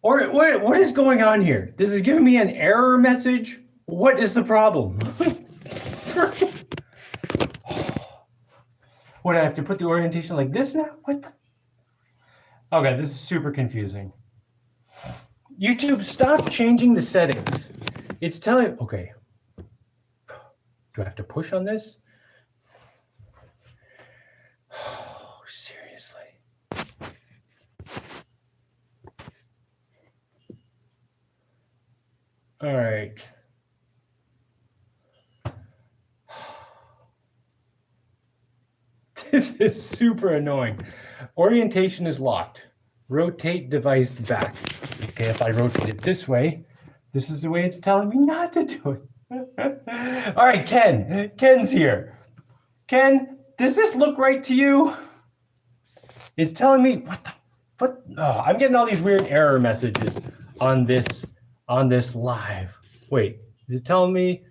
Or what is going on here? This is giving me an error message. What is the problem? What, I have to put the orientation like this now? What the? Okay, this is super confusing. YouTube, stop changing the settings. It's telling, okay. Do I have to push on this? Oh, seriously. All right. This is super annoying. Orientation is locked. Rotate device back. Okay, if I rotate it this way, this is the way it's telling me not to do it. All right, Ken. Ken's here. Ken, does this look right to you? It's telling me, what? Oh, I'm getting all these weird error messages on this live. Wait, is it telling me?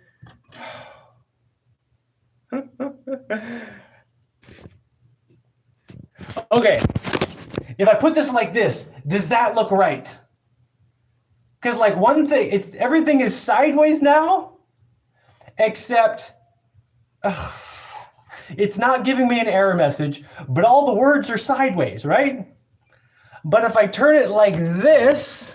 Okay, if I put this like this, does that look right? Because like one thing, everything is sideways now, except it's not giving me an error message, but all the words are sideways, right? But if I turn it like this,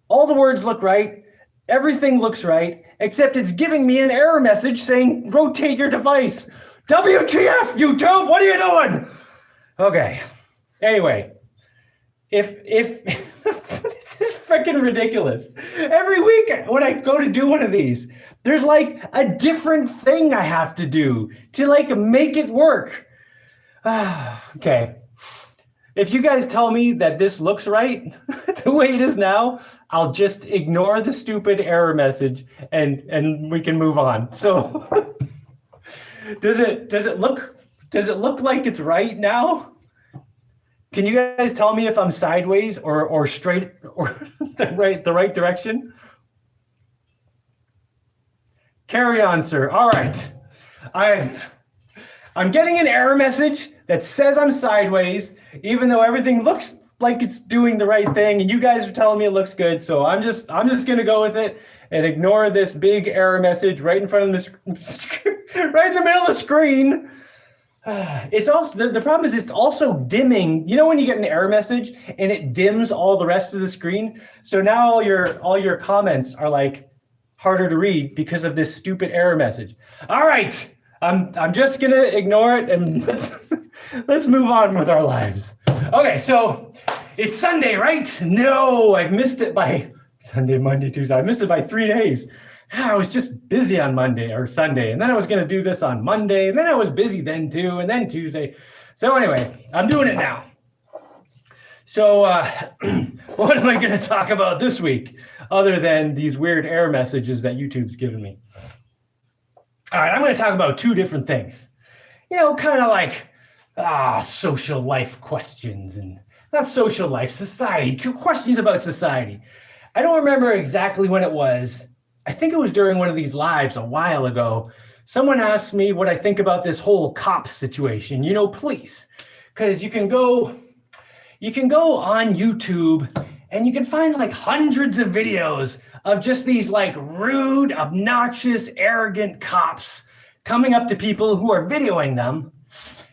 all the words look right, everything looks right, except it's giving me an error message saying, rotate your device. WTF, YouTube, what are you doing? Okay, anyway, if this is freaking ridiculous. Every week when I go to do one of these, there's like a different thing I have to do to like make it work. Okay, if you guys tell me that this looks right the way it is now, I'll just ignore the stupid error message and we can move on. So does it look like it's right now? Can you guys tell me if I'm sideways or straight or the right direction? Carry on, sir. All right. I'm getting an error message that says I'm sideways, even though everything looks like it's doing the right thing, and you guys are telling me it looks good. So I'm just gonna go with it and ignore this big error message right in front of right in the middle of the screen. It's also the problem is it's also dimming. You know when you get an error message and it dims all the rest of the screen? So now all your comments are like harder to read because of this stupid error message. All right, I'm just gonna ignore it and let's move on with our lives. Okay, so it's Sunday, right? No, I've missed it by Sunday, Monday, Tuesday. I missed it by 3 days. I was just busy on Monday or Sunday, and then I was going to do this on Monday, and then I was busy then too, and then Tuesday. So anyway, I'm doing it now. So what am I going to talk about this week other than these weird error messages that YouTube's given me? All right, I'm going to talk about two different things. You know, kind of like social life questions, and not social life, society, questions about society. I don't remember exactly when it was. I think it was during one of these lives a while ago. Someone asked me what I think about this whole cops situation, you know, police. Because you can go on YouTube and you can find like hundreds of videos of just these like rude, obnoxious, arrogant cops coming up to people who are videoing them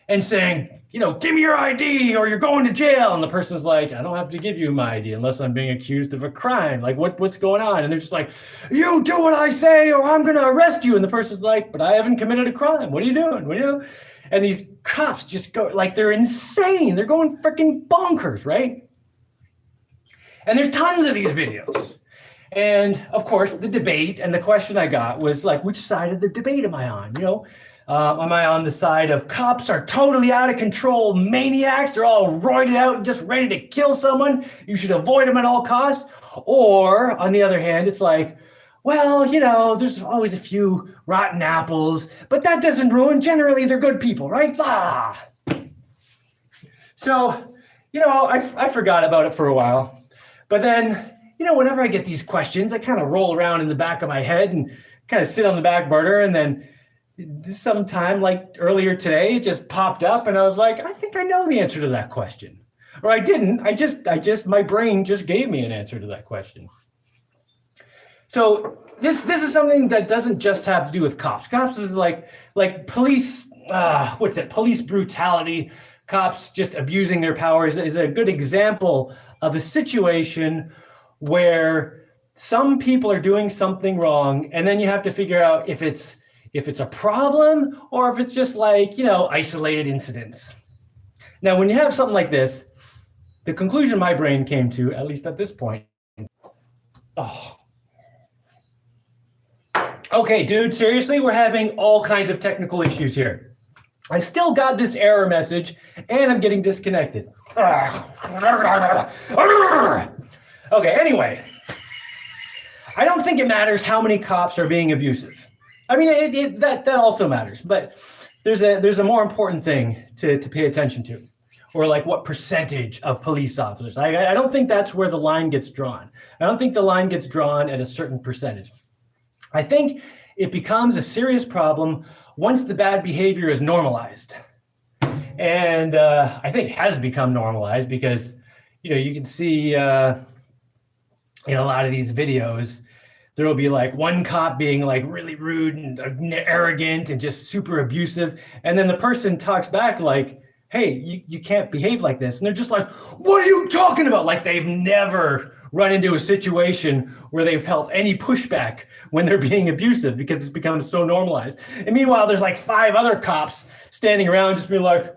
and saying, you know, give me your ID or you're going to jail. And the person's like, I don't have to give you my ID unless I'm being accused of a crime. Like, what's going on? And they're just like, you do what I say or I'm going to arrest you. And the person's like, but I haven't committed a crime. What are you doing? What are you doing? And these cops just go, like, they're insane. They're going freaking bonkers, right? And there's tons of these videos. And of course, the debate and the question I got was like, which side of the debate am I on? You know, am I on the side of cops are totally out of control maniacs? They're all roided out and just ready to kill someone. You should avoid them at all costs. Or on the other hand, it's like, well, you know, there's always a few rotten apples, but that doesn't ruin. Generally, they're good people, right? So, you know, I forgot about it for a while. But then, you know, whenever I get these questions, I kind of roll around in the back of my head and kind of sit on the back burner. And then sometime like earlier today, it just popped up and I was like, I think I know the answer to that question. Or I didn't. My brain just gave me an answer to that question. So this is something that doesn't just have to do with cops. Cops is like police. Police brutality. Cops just abusing their powers is a good example of a situation where some people are doing something wrong, and then you have to figure out if it's a problem or if it's just like, isolated incidents. Now, when you have something like this, the conclusion my brain came to, at least at this point, okay, dude, seriously, we're having all kinds of technical issues here. I still got this error message, and I'm getting disconnected. Okay, anyway, I don't think it matters how many cops are being abusive. I mean, that also matters, but there's a more important thing to pay attention to, or like what percentage of police officers. I don't think that's where the line gets drawn. I don't think the line gets drawn at a certain percentage. I think it becomes a serious problem once the bad behavior is normalized. And I think it has become normalized because, you can see in a lot of these videos, there will be like one cop being like really rude and arrogant and just super abusive. And then the person talks back like, hey, you can't behave like this. And they're just like, what are you talking about? Like they've never run into a situation where they've felt any pushback when they're being abusive because it's become so normalized. And meanwhile, there's like 5 other cops standing around just being like,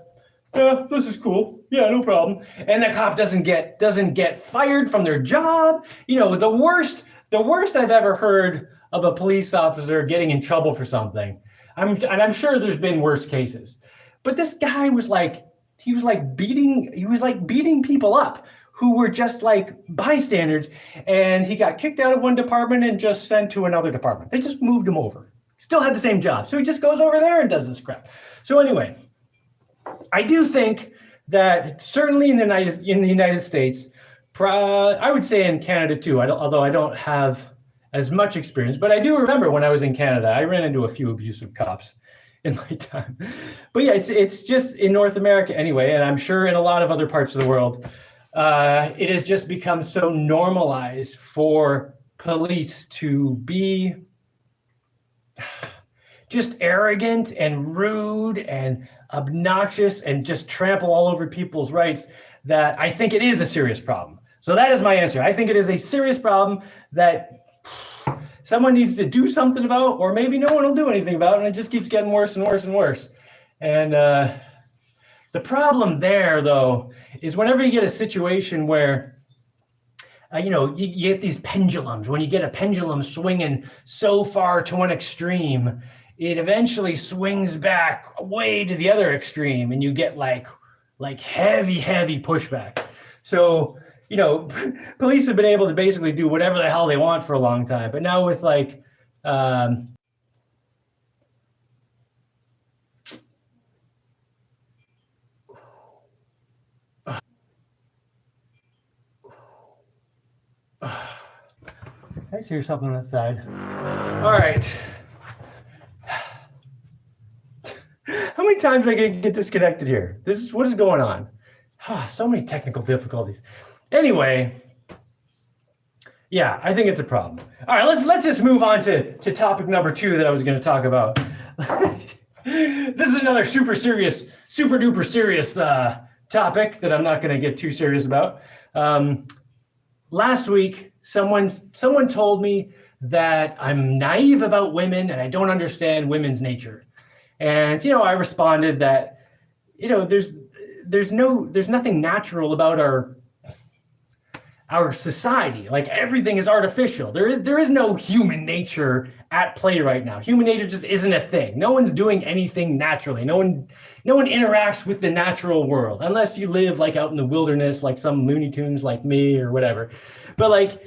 yeah, this is cool. Yeah, no problem. And the cop doesn't get fired from their job. The worst I've ever heard of a police officer getting in trouble for something. I'm sure there's been worse cases. But this guy was beating people up who were just like bystanders, and he got kicked out of one department and just sent to another department. They just moved him over. Still had the same job. So he just goes over there and does this crap. So anyway, I do think that certainly in the United States, I would say in Canada too, although I don't have as much experience, but I do remember when I was in Canada, I ran into a few abusive cops in my time. But yeah, it's just in North America anyway, and I'm sure in a lot of other parts of the world, it has just become so normalized for police to be just arrogant and rude and obnoxious and just trample all over people's rights that I think it is a serious problem. So that is my answer. I think it is a serious problem that someone needs to do something about, or maybe no one will do anything about it, and it just keeps getting worse and worse and worse. And the problem there, though, is whenever you get a situation where, you get these pendulums. When you get a pendulum swinging so far to one extreme, it eventually swings back way to the other extreme, and you get like heavy pushback. So, police have been able to basically do whatever the hell they want for a long time. But now with like, I hear something on that side. All right. How many times am I going to get disconnected here? What is going on? So many technical difficulties. Anyway, yeah, I think it's a problem. All right, let's just move on to topic number 2 that I was going to talk about. This is another super duper serious topic that I'm not going to get too serious about. Last week, someone told me that I'm naive about women and I don't understand women's nature. And I responded that there's nothing natural about our society. Like everything is artificial. There is no human nature at play right now. Human nature just isn't a thing. No one's doing anything naturally. No one interacts with the natural world unless you live like out in the wilderness, like some Looney Tunes like me or whatever. But like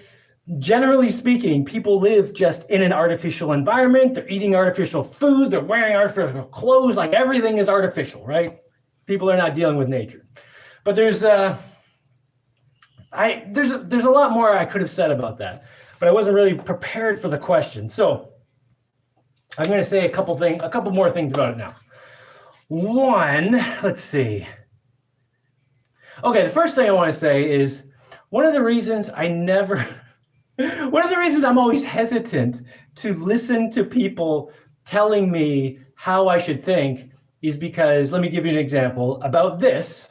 generally speaking, people live just in an artificial environment. They're eating artificial food. They're wearing artificial clothes. Like everything is artificial, right? People are not dealing with nature. But there's a lot more I could have said about that, but I wasn't really prepared for the question. So I'm going to say a couple more things about it now. One, let's see. Okay, the first thing I want to say is one of the reasons one of the reasons I'm always hesitant to listen to people telling me how I should think is because, let me give you an example about this,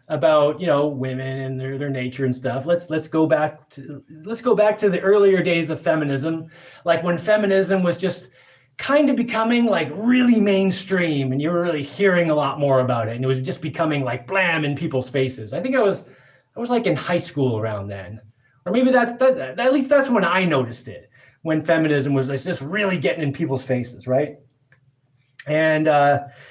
about, women and their nature and stuff. Let's go back to the earlier days of feminism, like when feminism was just kind of becoming like really mainstream and you were really hearing a lot more about it, and it was just becoming like blam in people's faces. I think I was like in high school around then, or maybe that's at least that's when I noticed it, when feminism was just really getting in people's faces, right? And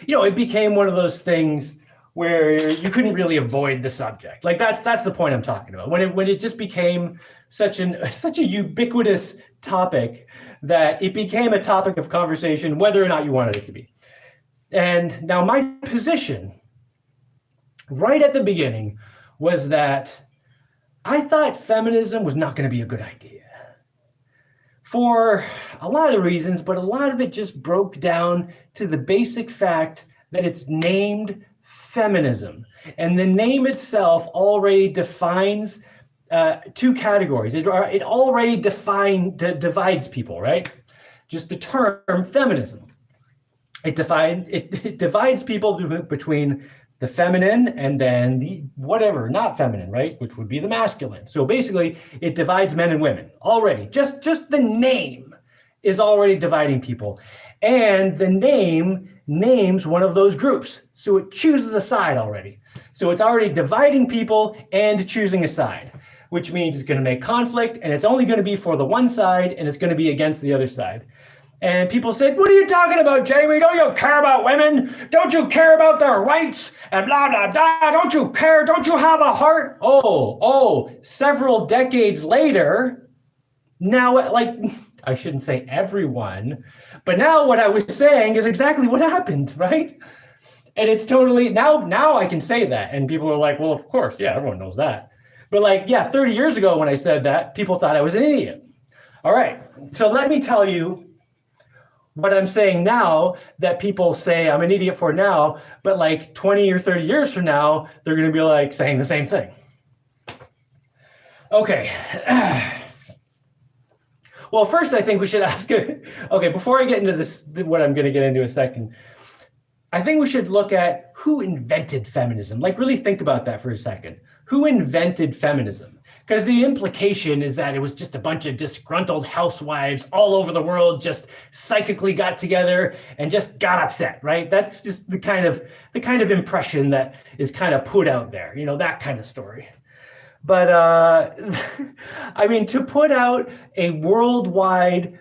it became one of those things where you couldn't really avoid the subject. Like that's the point I'm talking about. When it just became such a ubiquitous topic that it became a topic of conversation, whether or not you wanted it to be. And now my position right at the beginning was that I thought feminism was not going to be a good idea for a lot of reasons, but a lot of it just broke down to the basic fact that it's named feminism. And the name itself already defines two categories. It already divides people, right? Just the term feminism. It divides people between the feminine and then the whatever, not feminine, right? Which would be the masculine. So basically, it divides men and women already. Just the name is already dividing people. And the name names one of those groups. So it chooses a side already. So it's already dividing people and choosing a side, which means it's going to make conflict, and it's only going to be for the one side, and it's going to be against the other side. And people said, what are you talking about, Jaimie? Don't you care about women? Don't you care about their rights? And blah, blah, blah. Don't you care? Don't you have a heart? Oh, several decades later, now, like, I shouldn't say everyone, but now what I was saying is exactly what happened, right? And it's totally, now I can say that. And people are like, well, of course, yeah, everyone knows that. But 30 years ago when I said that, people thought I was an idiot. All right, so let me tell you what I'm saying now that people say I'm an idiot for now, but 20 or 30 years from now, they're going to be saying the same thing. Okay. Well, first I think we should ask, okay, before I get into this, what I'm going to get into in a second, I think we should look at who invented feminism. Really think about that for a second. Who invented feminism? Because the implication is that it was just a bunch of disgruntled housewives all over the world just psychically got together and just got upset, right? That's just the kind of impression that is kind of put out there, that kind of story. But I mean, to put out a worldwide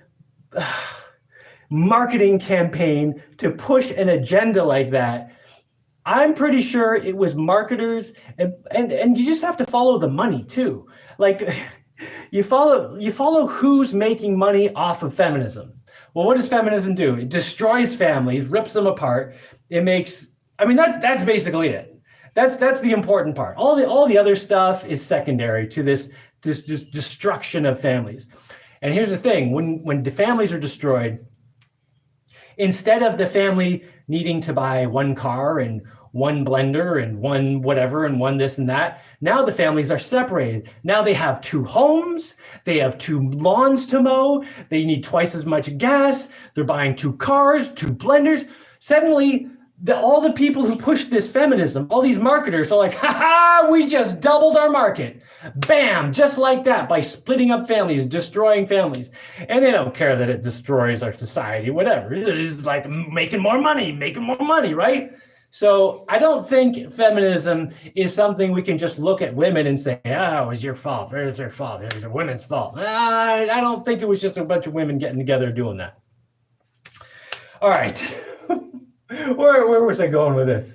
marketing campaign to push an agenda like that, I'm pretty sure it was marketers, and you just have to follow the money too. You follow who's making money off of feminism. Well, what does feminism do? It destroys families, rips them apart. That's basically it. That's the important part. All the other stuff is secondary to this destruction of families. And here's the thing: when the families are destroyed, instead of the family needing to buy one car and one blender and one whatever and one this and that, now the families are separated. Now they have two homes, they have two lawns to mow, they need twice as much gas, they're buying two cars, two blenders. Suddenly, all the people who push this feminism, all these marketers are like, ha, we just doubled our market. Bam, just like that, by splitting up families, destroying families. And they don't care that it destroys our society, whatever. It's just making more money, right? So I don't think feminism is something we can just look at women and say, oh, it was your fault, or it's their fault, it was the women's fault. I don't think it was just a bunch of women getting together doing that. All right. Where was I going with this?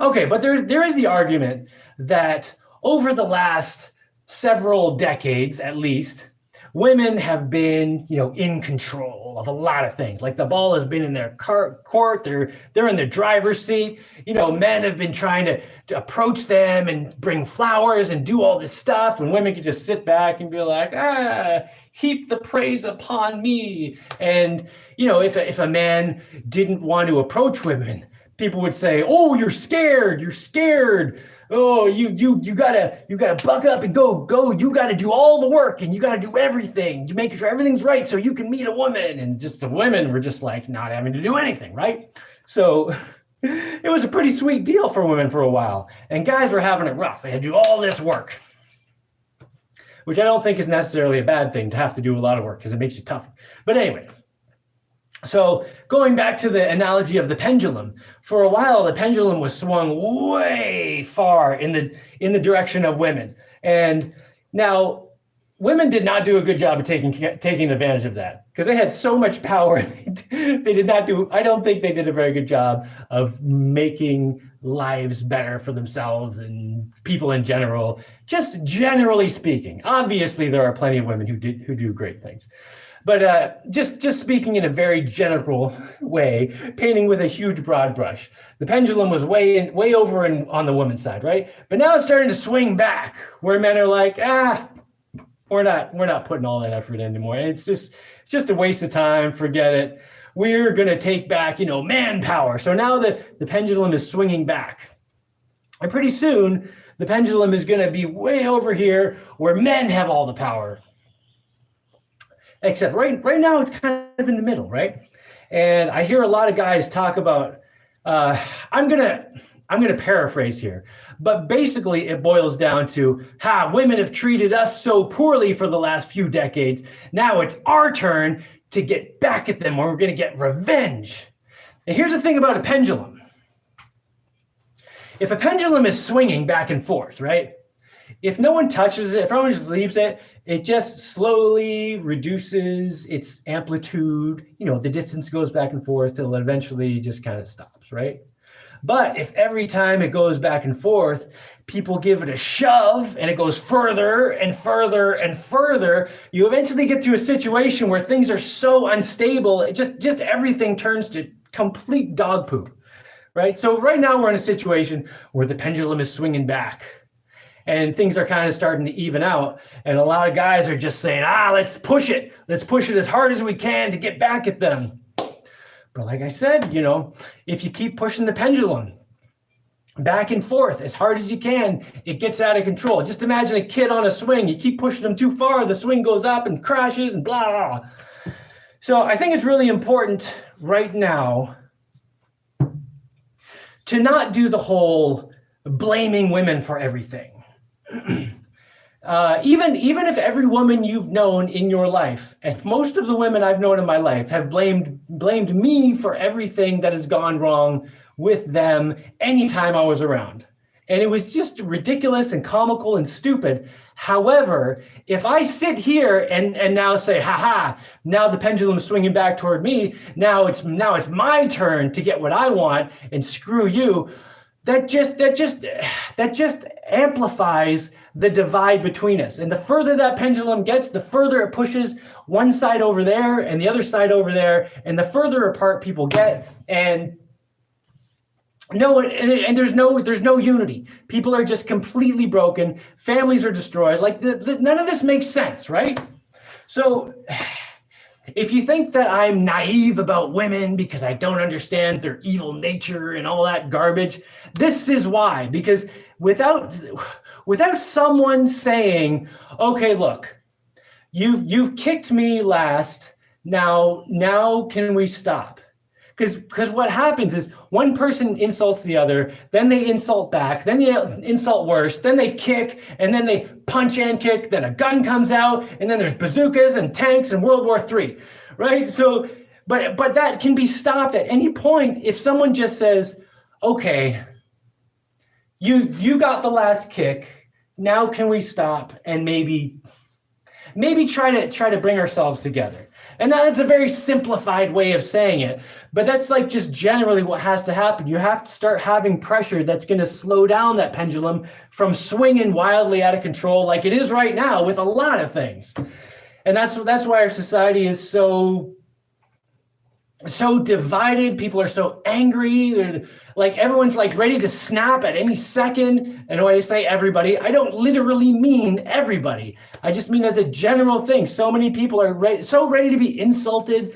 Okay, but there is the argument that over the last several decades, at least, women have been, in control of a lot of things. The ball has been in their court. They're in their driver's seat. Men have been trying to approach them and bring flowers and do all this stuff, and women can just sit back and be like, heap the praise upon me. And if a man didn't want to approach women people would say, "Oh, you're scared. You're scared. Oh, you gotta buck up and go. You gotta do all the work and you gotta do everything to make sure everything's right so you can meet a woman." And just the women were just like not having to do anything, right? So it was a pretty sweet deal for women for a while, and guys were having it rough. They had to do all this work, which I don't think is necessarily a bad thing to have to do a lot of work because it makes you tougher. But anyway. So going back to the analogy of the pendulum, for a while the pendulum was swung way far in the direction of women, and now women did not do a good job of taking advantage of that because they had so much power. They did not do. I don't think they did a very good job of making lives better for themselves and people in general. Just generally speaking, obviously there are plenty of women who do great things. But just speaking in a very general way, painting with a huge broad brush, the pendulum was way over on the woman's side, right? But now it's starting to swing back, where men are like, we're not putting all that effort in anymore. It's just a waste of time. Forget it. We're gonna take back, manpower. So now the pendulum is swinging back, and pretty soon the pendulum is gonna be way over here, where men have all the power. Except right now it's kind of in the middle, right? And I hear a lot of guys talk about, I'm gonna paraphrase here, but basically it boils down to, women have treated us so poorly for the last few decades. Now it's our turn to get back at them, or we're gonna get revenge. And here's the thing about a pendulum. If a pendulum is swinging back and forth, right? If no one touches it, if everyone just leaves it, it just slowly reduces its amplitude. The distance goes back and forth till it eventually just kind of stops, right? But if every time it goes back and forth, people give it a shove and it goes further and further and further, you eventually get to a situation where things are so unstable, it just everything turns to complete dog poop, right? So right now we're in a situation where the pendulum is swinging back, and things are kind of starting to even out. And a lot of guys are just saying, let's push it. Let's push it as hard as we can to get back at them. But like I said, if you keep pushing the pendulum back and forth as hard as you can, it gets out of control. Just imagine a kid on a swing. You keep pushing them too far, the swing goes up and crashes and blah, blah. So I think it's really important right now to not do the whole blaming women for everything. Even if every woman you've known in your life, and most of the women I've known in my life, have blamed me for everything that has gone wrong with them anytime I was around. And it was just ridiculous and comical and stupid. However, if I sit here and now say, now the pendulum is swinging back toward me, now it's my turn to get what I want and screw you, that just amplifies the divide between us. And the further that pendulum gets, the further it pushes one side over there and the other side over there, and the further apart people get, and there's no unity. People are just completely broken. Families are destroyed. Like none of this makes sense, right? So if you think that I'm naive about women because I don't understand their evil nature and all that garbage, this is why. Because without someone saying, okay, look, you've kicked me last, now can we stop? Because what happens is one person insults the other, then they insult back, then they insult worse, then they kick, and then they punch and kick, then a gun comes out, and then there's bazookas and tanks and World War III, right? So, but that can be stopped at any point if someone just says, okay, you got the last kick, now can we stop and maybe try to bring ourselves together. And that is a very simplified way of saying it, but that's like just generally what has to happen. You have to start having pressure that's going to slow down that pendulum from swinging wildly out of control like it is right now with a lot of things. And that's why our society is so divided. People are so angry. They're like, everyone's like ready to snap at any second. And when I say everybody, I don't literally mean everybody. I just mean as a general thing. So many people are so ready to be insulted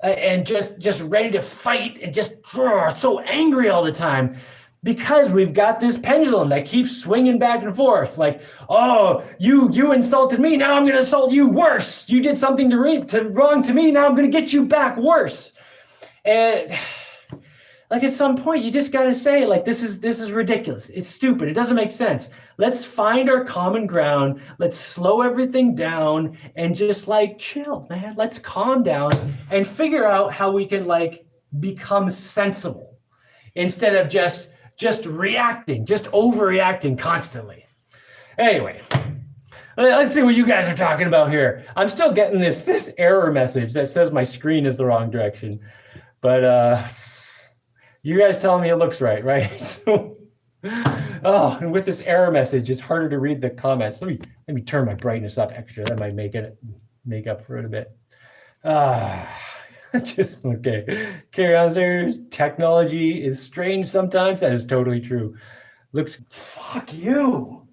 and just ready to fight and just so angry all the time, because we've got this pendulum that keeps swinging back and forth. Like, oh, you insulted me, now I'm going to insult you worse. You did something wrong to me, now I'm going to get you back worse. And like, at some point, you just got to say, like, this is ridiculous. It's stupid. It doesn't make sense. Let's find our common ground. Let's slow everything down and just like chill, man. Let's calm down and figure out how we can like become sensible instead of just reacting, just overreacting constantly. Anyway, let's see what you guys are talking about here. I'm still getting this error message that says my screen is the wrong direction, but you guys telling me it looks right, right? So, oh, and with this error message, it's harder to read the comments. Let me turn my brightness up extra. That might make up for it a bit. Just okay. Carry on, there's technology is strange sometimes. That is totally true. Looks, fuck you.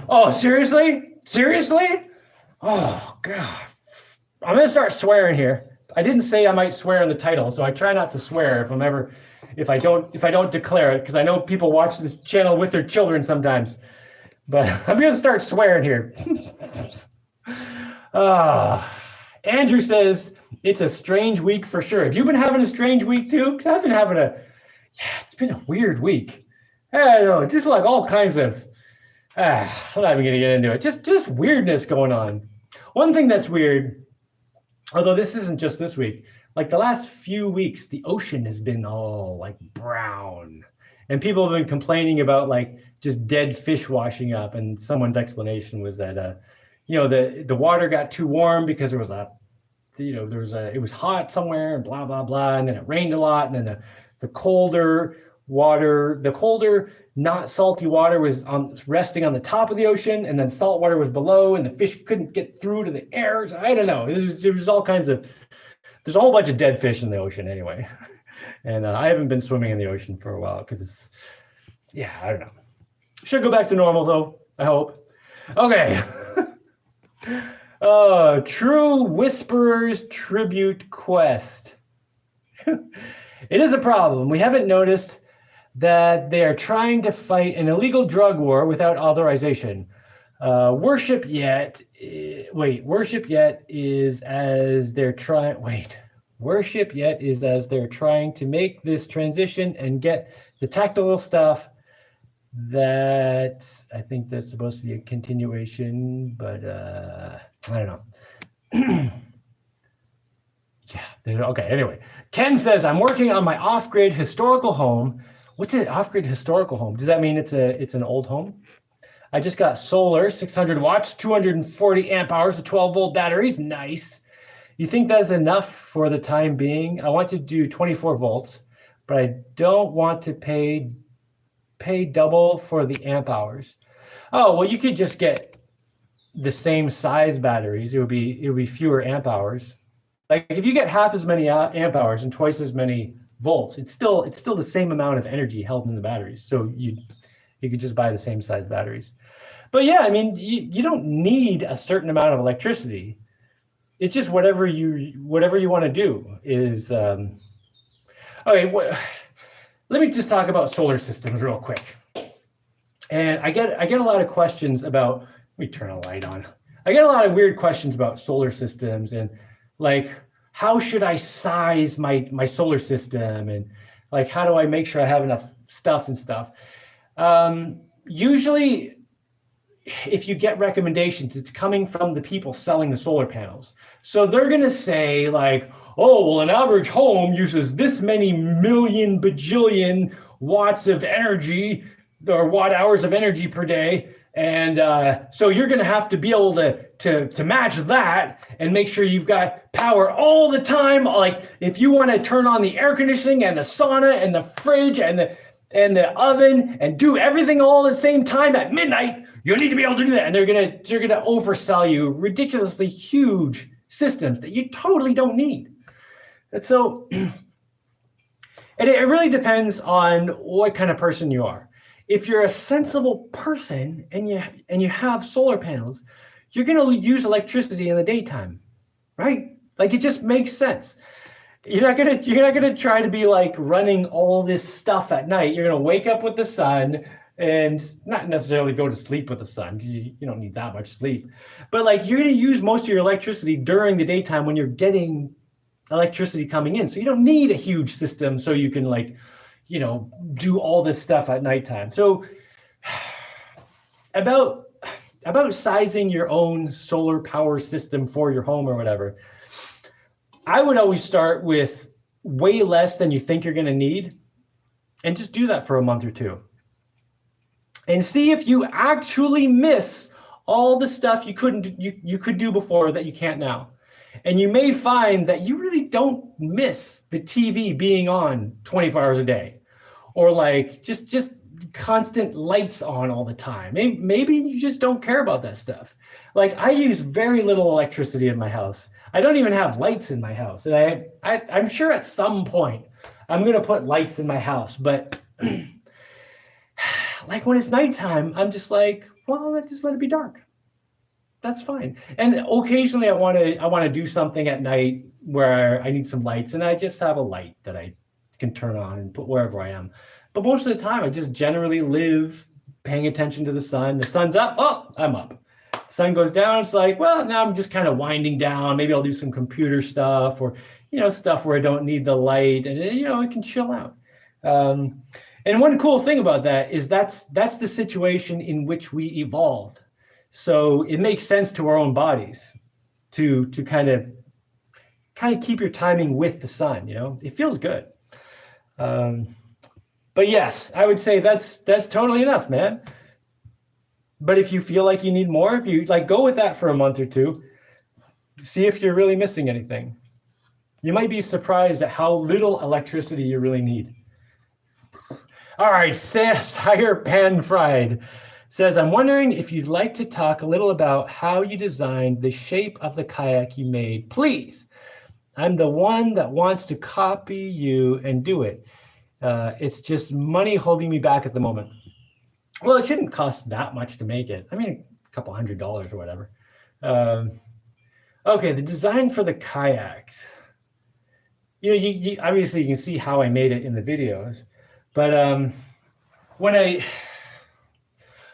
Oh, seriously? Seriously? Oh God. I'm gonna start swearing here. I didn't say I might swear in the title, so I try not to swear if I don't declare it, because I know people watch this channel with their children sometimes. But I'm gonna start swearing here. Andrew says it's a strange week for sure. Have you been having a strange week too? Because I've been having it's been a weird week. I don't know, just like all kinds of I'm not even gonna get into it. Just weirdness going on. One thing that's weird, although this isn't just this week, like the last few weeks, the ocean has been all like brown, and people have been complaining about like just dead fish washing up. And someone's explanation was that, the water got too warm because there was it was hot somewhere and blah, blah, blah. And then it rained a lot. And then the colder not salty water was resting on the top of the ocean, and then salt water was below, and the fish couldn't get through to the air. So I don't know. There's all kinds of, there's a whole bunch of dead fish in the ocean anyway. And I haven't been swimming in the ocean for a while because I don't know. Should go back to normal though, I hope. Okay. True Whisperers Tribute Quest. It is a problem. We haven't noticed that they are trying to fight an illegal drug war without authorization. Worship yet is as they're trying to make this transition and get the tactical stuff. That I think that's supposed to be a continuation, but I don't know. Okay, anyway. Ken says, I'm working on my off-grid historical home. What's an off-grid historical home? Does that mean it's an old home? I just got solar, 600 watts, 240 amp hours with 12-volt batteries. Nice. You think that's enough for the time being? I want to do 24 volts, but I don't want to pay double for the amp hours. Oh, well, you could just get the same size batteries. It would be fewer amp hours. Like if you get half as many amp hours and twice as many volts, it's still the same amount of energy held in the batteries. So you could just buy the same size batteries. But yeah, I mean, you don't need a certain amount of electricity. It's just whatever you want to do is okay. Let me just talk about solar systems real quick. And I get a lot of questions about, let me turn a light on. I get a lot of weird questions about solar systems and like, how should I size my solar system? And like, how do I make sure I have enough stuff and stuff? Usually, if you get recommendations, it's coming from the people selling the solar panels. So they're going to say like, oh, well, an average home uses this many million bajillion watts of energy or watt hours of energy per day. And so you're going to have to be able to match that and make sure you've got power all the time. Like if you want to turn on the air conditioning and the sauna and the fridge and the oven and do everything all at the same time at midnight, you need to be able to do that. And they're going to oversell you ridiculously huge systems that you totally don't need. And so, and it really depends on what kind of person you are. if you're a sensible person and you have solar panels, you're going to use electricity in the daytime, right? Like, it just makes sense. You're not gonna try to be like running all this stuff at night. You're gonna wake up with the sun and not necessarily go to sleep with the sun, because you don't need that much sleep. But like, you're gonna use most of your electricity during the daytime when you're getting electricity coming in. So you don't need a huge system so you can like, do all this stuff at nighttime. So about sizing your own solar power system for your home or whatever, I would always start with way less than you think you're going to need, and just do that for a month or two. And see if you actually miss all the stuff you could do before that you can't now. And you may find that you really don't miss the TV being on 24 hours a day, or like just constant lights on all the time. Maybe you just don't care about that stuff. Like, I use very little electricity in my house. I don't even have lights in my house. And I'm sure at some point I'm going to put lights in my house. But like, when it's nighttime, I'm just like, well, let's just let it be dark. That's fine. And occasionally I want to do something at night where I need some lights, and I just have a light that I can turn on and put wherever I am. But most of the time I just generally live paying attention to the sun. The sun's up, oh, I'm up. Sun goes down, it's like, well, now I'm just kind of winding down. Maybe I'll do some computer stuff, or stuff where I don't need the light, and I can chill out. And one cool thing about that is that's the situation in which we evolved. So it makes sense to our own bodies to kind of keep your timing with the sun. It feels good. But yes, I would say that's totally enough, man. But if you feel like you need more, if you like, go with that for a month or two, see if you're really missing anything. You might be surprised at how little electricity you really need. All right, Sire Pan Fried says, I'm wondering if you'd like to talk a little about how you designed the shape of the kayak you made, please. I'm the one that wants to copy you and do it. It's just money holding me back at the moment. Well, it shouldn't cost that much to make it. I mean, a couple $100 or whatever. Okay, the design for the kayaks. You obviously you can see how I made it in the videos, but when I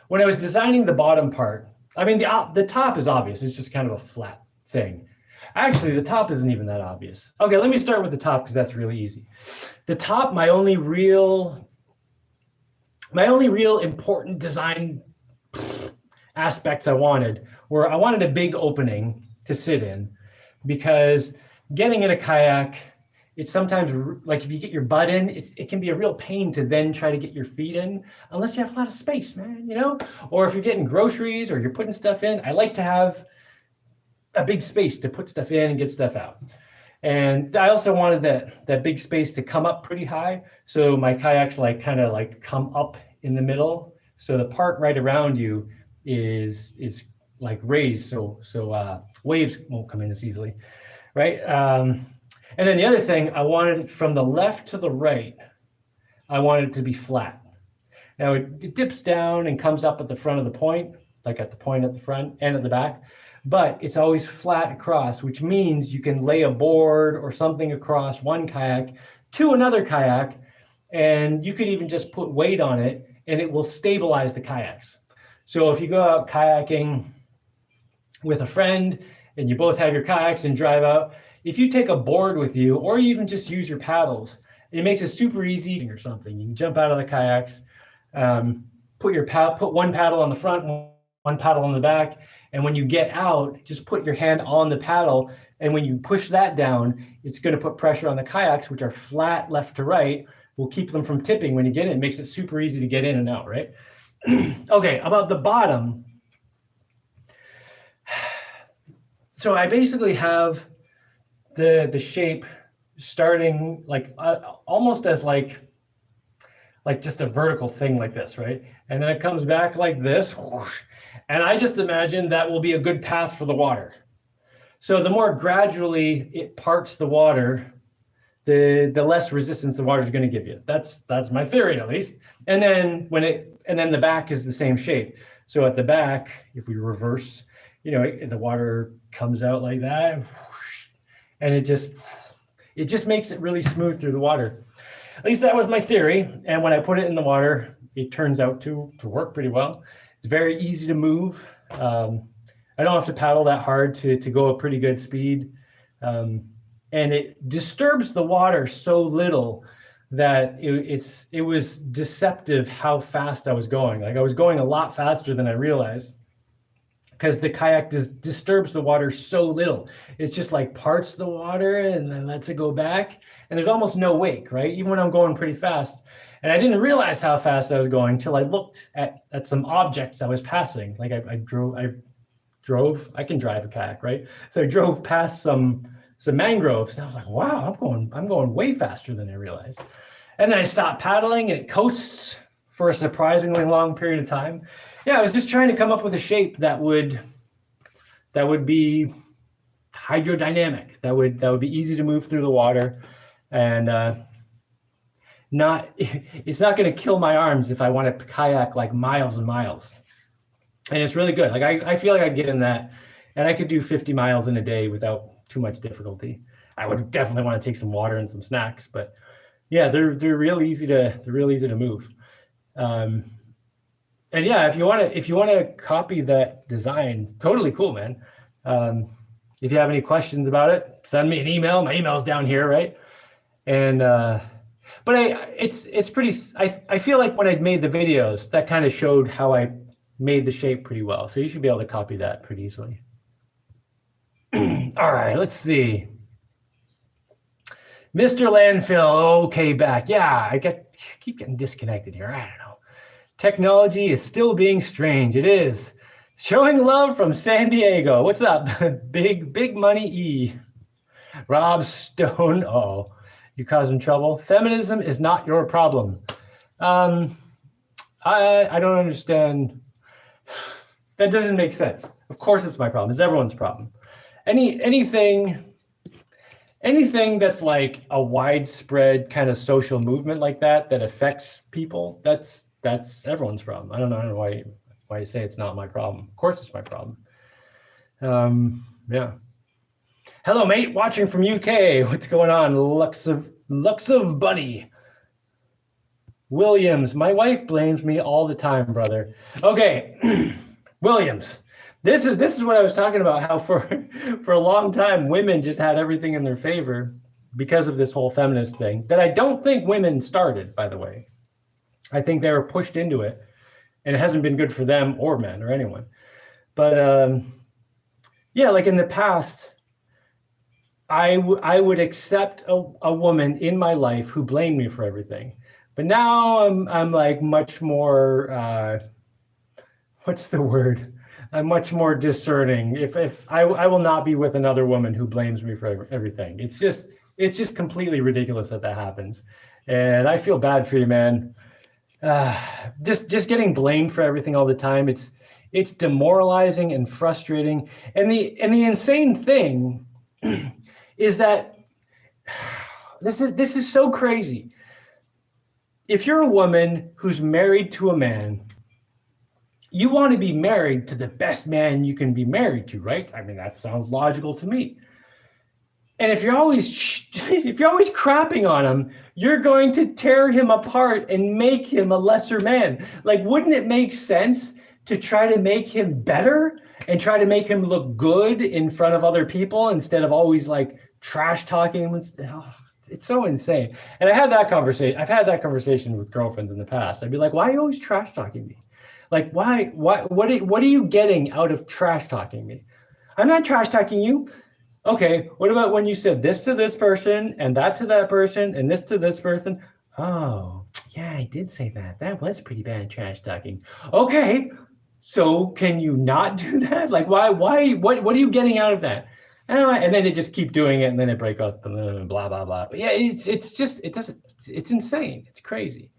was designing the bottom part, I mean, the top is obvious. It's just kind of a flat thing. Actually, the top isn't even that obvious. Okay, let me start with the top because that's really easy. The top, my only real important design aspects I wanted a big opening to sit in, because getting in a kayak, it's sometimes like if you get your butt in, it can be a real pain to then try to get your feet in, unless you have a lot of space, man, or if you're getting groceries or you're putting stuff in. I like to have a big space to put stuff in and get stuff out. And I also wanted that big space to come up pretty high, so my kayaks kind of come up in the middle, so the part right around you is like raised, so waves won't come in as easily, right? And then the other thing, I wanted it from the left to the right, I wanted it to be flat. Now it dips down and comes up at the front of the point, like at the point at the front and at the back, but it's always flat across, which means you can lay a board or something across one kayak to another kayak, and you could even just put weight on it and it will stabilize the kayaks. So if you go out kayaking with a friend and you both have your kayaks and drive out, if you take a board with you, or you even just use your paddles, it makes it super easy or something. You can jump out of the kayaks, put one paddle on the front, one paddle on the back, and when you get out, just put your hand on the paddle, and when you push that down, it's going to put pressure on the kayaks, which are flat left to right, will keep them from tipping when you get in. It makes it super easy to get in and out, right? Okay, about the bottom. So I basically have the shape starting almost as like just a vertical thing like this, right? And then it comes back like this. And I just imagine that will be a good path for the water. So the more gradually it parts the water, the less resistance the water is going to give you. That's my theory, at least. And then the back is the same shape. So at the back, if we reverse, the water comes out like that, and it just makes it really smooth through the water. At least that was my theory. And when I put it in the water, it turns out to work pretty well. It's very easy to move. I don't have to paddle that hard to go a pretty good speed. And it disturbs the water so little that it was deceptive how fast I was going. Like I was going a lot faster than I realized, because the kayak disturbs the water so little. It's just like parts the water and then lets it go back. And there's almost no wake, right? Even when I'm going pretty fast. And I didn't realize how fast I was going till I looked at some objects I was passing. Like I drove, I can drive a kayak, right? So I drove past some mangroves, and I was like, wow, I'm going way faster than I realized. And then I stopped paddling, and it coasts for a surprisingly long period of time. Yeah, I was just trying to come up with a shape that would be hydrodynamic, that would be easy to move through the water, and it's not going to kill my arms if I want to kayak like miles and miles. And it's really good. Like I feel like I get in that, and I could do 50 miles in a day without too much difficulty. I would definitely want to take some water and some snacks, but yeah, they're real easy to move. And yeah, if you want to copy that design, totally cool, man. If you have any questions about it, send me an email. My email's down here, right? And but it's pretty. I feel like when I made the videos, that kind of showed how I made the shape pretty well. So you should be able to copy that pretty easily. All right, let's see. Mr. Landfill, okay, back. Yeah, keep getting disconnected here. I don't know. Technology is still being strange. It is. Showing love from San Diego. What's up? Big money E. Rob Stone. Oh, you causing trouble. Feminism is not your problem. I don't understand. That doesn't make sense. Of course it's my problem. It's everyone's problem. Anything that's like a widespread kind of social movement like that affects people, that's everyone's problem. I don't know why you say it's not my problem. Of course it's my problem. Yeah. Hello, mate, watching from UK. What's going on? Lux of Bunny. Williams, my wife blames me all the time, brother. Okay, Williams. This is what I was talking about, how for a long time, women just had everything in their favor because of this whole feminist thing that I don't think women started, by the way. I think they were pushed into it, and it hasn't been good for them or men or anyone. But yeah, like in the past, I would accept a woman in my life who blamed me for everything. But now I'm like much more, what's the word? I'm much more discerning. If I will not be with another woman who blames me for everything. It's just completely ridiculous that happens. And I feel bad for you, man. Just getting blamed for everything all the time. It's demoralizing and frustrating. And the insane thing is that this is so crazy. If you're a woman who's married to a man, you want to be married to the best man you can be married to, right? I mean, that sounds logical to me. And if you're always crapping on him, you're going to tear him apart and make him a lesser man. Like, wouldn't it make sense to try to make him better and try to make him look good in front of other people instead of always like trash talking him? Oh, it's so insane. And I've had that conversation with girlfriends in the past. I'd be like, why are you always trash talking me? Like, why, what are you getting out of trash talking me? I'm not trash talking you. Okay, what about when you said this to this person and that to that person and this to this person? Oh, yeah, I did say that. That was pretty bad trash talking. Okay, so can you not do that? Like, why, what are you getting out of that? And then they just keep doing it, and then they break up and blah, blah, blah. But yeah, it's insane. It's crazy.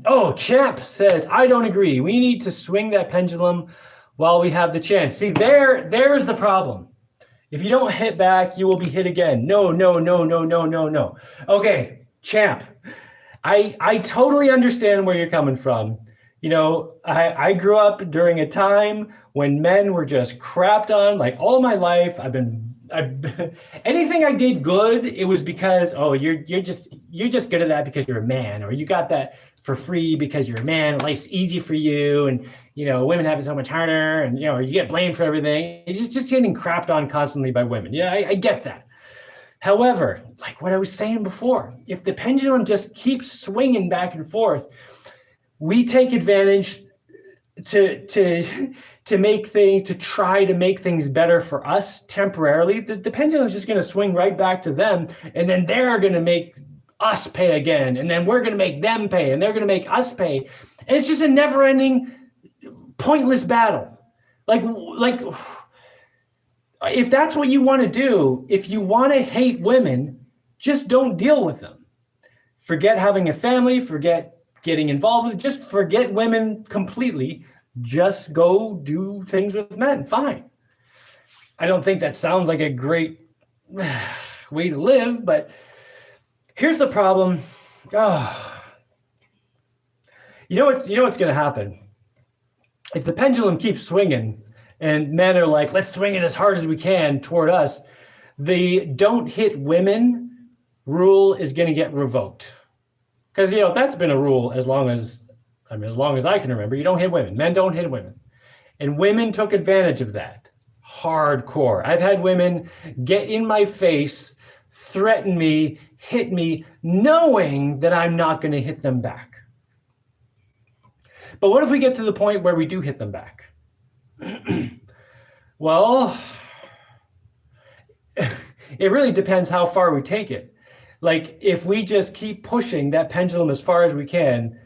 Oh, Champ says, I don't agree. We need to swing that pendulum while we have the chance. See, there's the problem. If you don't hit back, you will be hit again. No, no, no, no, no, no, no. Okay, champ. I totally understand where you're coming from. You know, I grew up during a time when men were just crapped on like all my life. Anything I did good, it was because, oh, you're just good at that because you're a man, or you got that for free because you're a man. Life's easy for you, and you know, women have it so much harder, and you know, you get blamed for everything. It's just getting crapped on constantly by women. Yeah, I get that. However, like what I was saying before, if the pendulum just keeps swinging back and forth, we take advantage to try to make things better for us temporarily. The pendulum is just going to swing right back to them, and then they're going to make us pay again, and then we're going to make them pay, and they're going to make us pay, and it's just a never-ending, pointless battle. Like if that's what you want to do, if you want to hate women, just don't deal with them. Forget having a family, forget getting involved with, just forget women completely. Just go do things with men. Fine. I don't think that sounds like a great way to live, but here's the problem. You know what's going to happen? If the pendulum keeps swinging and men are like, let's swing it as hard as we can toward us, the don't hit women rule is going to get revoked. Because, you know, that's been a rule as long as I can remember. You don't hit women. Men don't hit women. And women took advantage of that. Hardcore. I've had women get in my face, threaten me, hit me, knowing that I'm not going to hit them back. But what if we get to the point where we do hit them back? Well, it really depends how far we take it. Like, if we just keep pushing that pendulum as far as we can,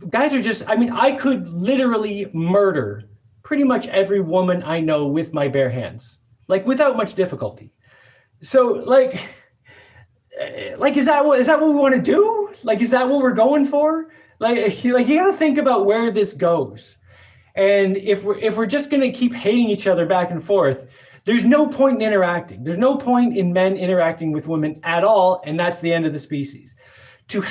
guys are just, I could literally murder pretty much every woman I know with my bare hands, like without much difficulty. So like is that what we want to do? Like, is that what we're going for? Like you got to think about where this goes. And if we're just going to keep hating each other back and forth, there's no point in interacting. There's no point in men interacting with women at all, and that's the end of the species. To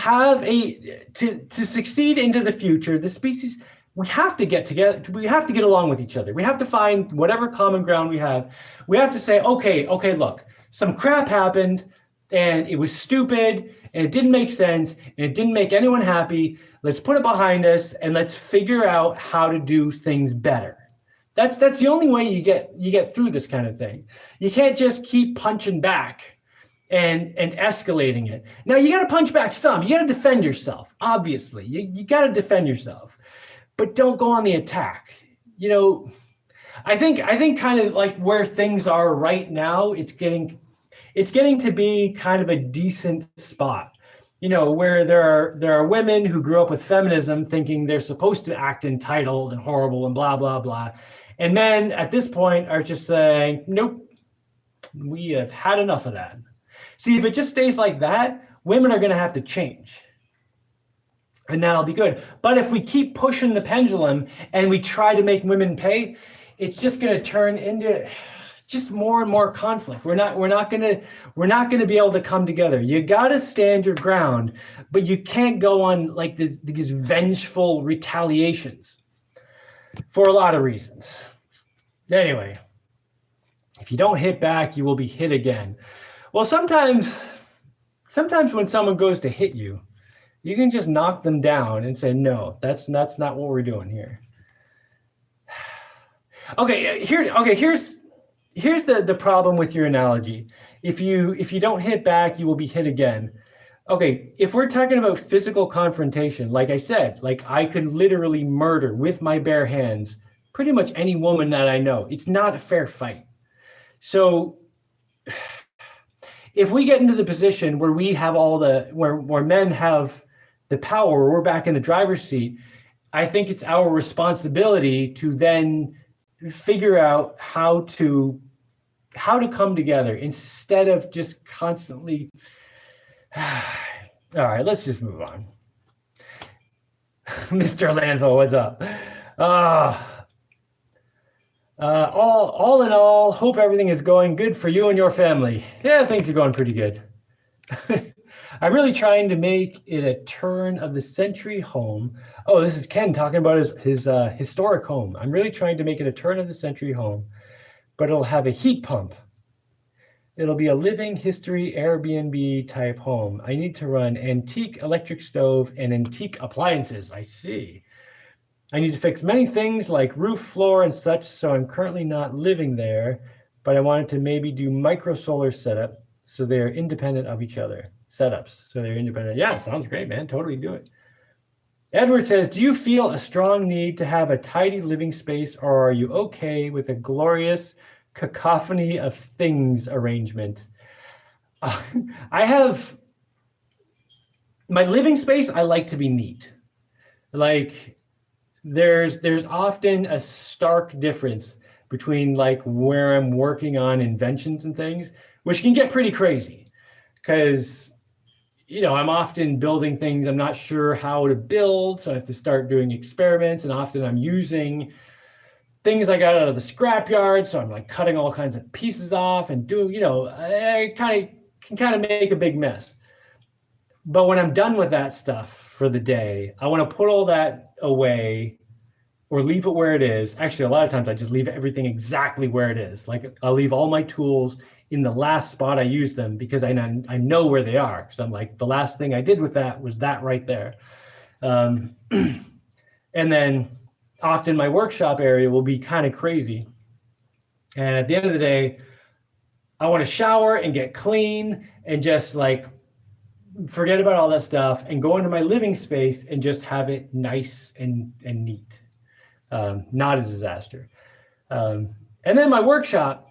succeed into the future, the species, we have to get together. We have to get along with each other. We have to find whatever common ground we have. We have to say, okay, look, some crap happened, and it was stupid, and it didn't make sense, and it didn't make anyone happy. Let's put it behind us, and let's figure out how to do things better. That's the only way you get through this kind of thing. You can't just keep punching back and escalating it. Now, you got to punch back some. You got to defend yourself, obviously. You got to defend yourself, but don't go on the attack. You know, I think kind of like where things are right now, it's getting to be kind of a decent spot. You know, where there are women who grew up with feminism thinking they're supposed to act entitled and horrible and blah, blah, blah. And men at this point are just saying, nope, we have had enough of that. See, if it just stays like that, women are going to have to change. And that'll be good. But if we keep pushing the pendulum and we try to make women pay, it's just going to turn into just more and more conflict. We're not going to be able to come together. You got to stand your ground, but you can't go on like these vengeful retaliations for a lot of reasons. Anyway, if you don't hit back, you will be hit again. Well, sometimes when someone goes to hit you, you can just knock them down and say, no, that's not what we're doing here. Here's the problem with your analogy. If you don't hit back, you will be hit again. Okay, if we're talking about physical confrontation, like I said, like I could literally murder with my bare hands pretty much any woman that I know. It's not a fair fight. So if we get into the position where we have where men have the power, we're back in the driver's seat, I think it's our responsibility to then figure out how to come together instead of just constantly. All right, let's just move on. Mr. Landfill, what's up? All in all, hope everything is going good for you and your family. Yeah, things are going pretty good. I'm really trying to make it a turn of the century home. Oh, this is Ken talking about his historic home. I'm really trying to make it a turn of the century home, but it'll have a heat pump. It'll be a living history Airbnb type home. I need to run antique electric stove and antique appliances. I see. I need to fix many things like roof, floor, and such, so I'm currently not living there, but I wanted to maybe do micro solar setup so they're independent of each other. Setups, so they're independent. Yeah, sounds great, man. Totally do it. Edward says, do you feel a strong need to have a tidy living space, or are you okay with a glorious cacophony of things arrangement? I have my living space. I like to be neat. Like there's often a stark difference between like where I'm working on inventions and things, which can get pretty crazy because I'm often building things I'm not sure how to build, so I have to start doing experiments, and often I'm using things I got out of the scrapyard, so I'm like cutting all kinds of pieces off and doing, I can make a big mess. But when I'm done with that stuff for the day, I want to put all that away or leave it where it is. Actually, a lot of times I just leave everything exactly where it is. Like I'll leave all my tools in the last spot I use them because I know where they are. Because I'm like, the last thing I did with that was that right there. And then often my workshop area will be kind of crazy. And at the end of the day, I want to shower and get clean and just like forget about all that stuff and go into my living space and just have it nice and neat. Not a disaster. And then my workshop,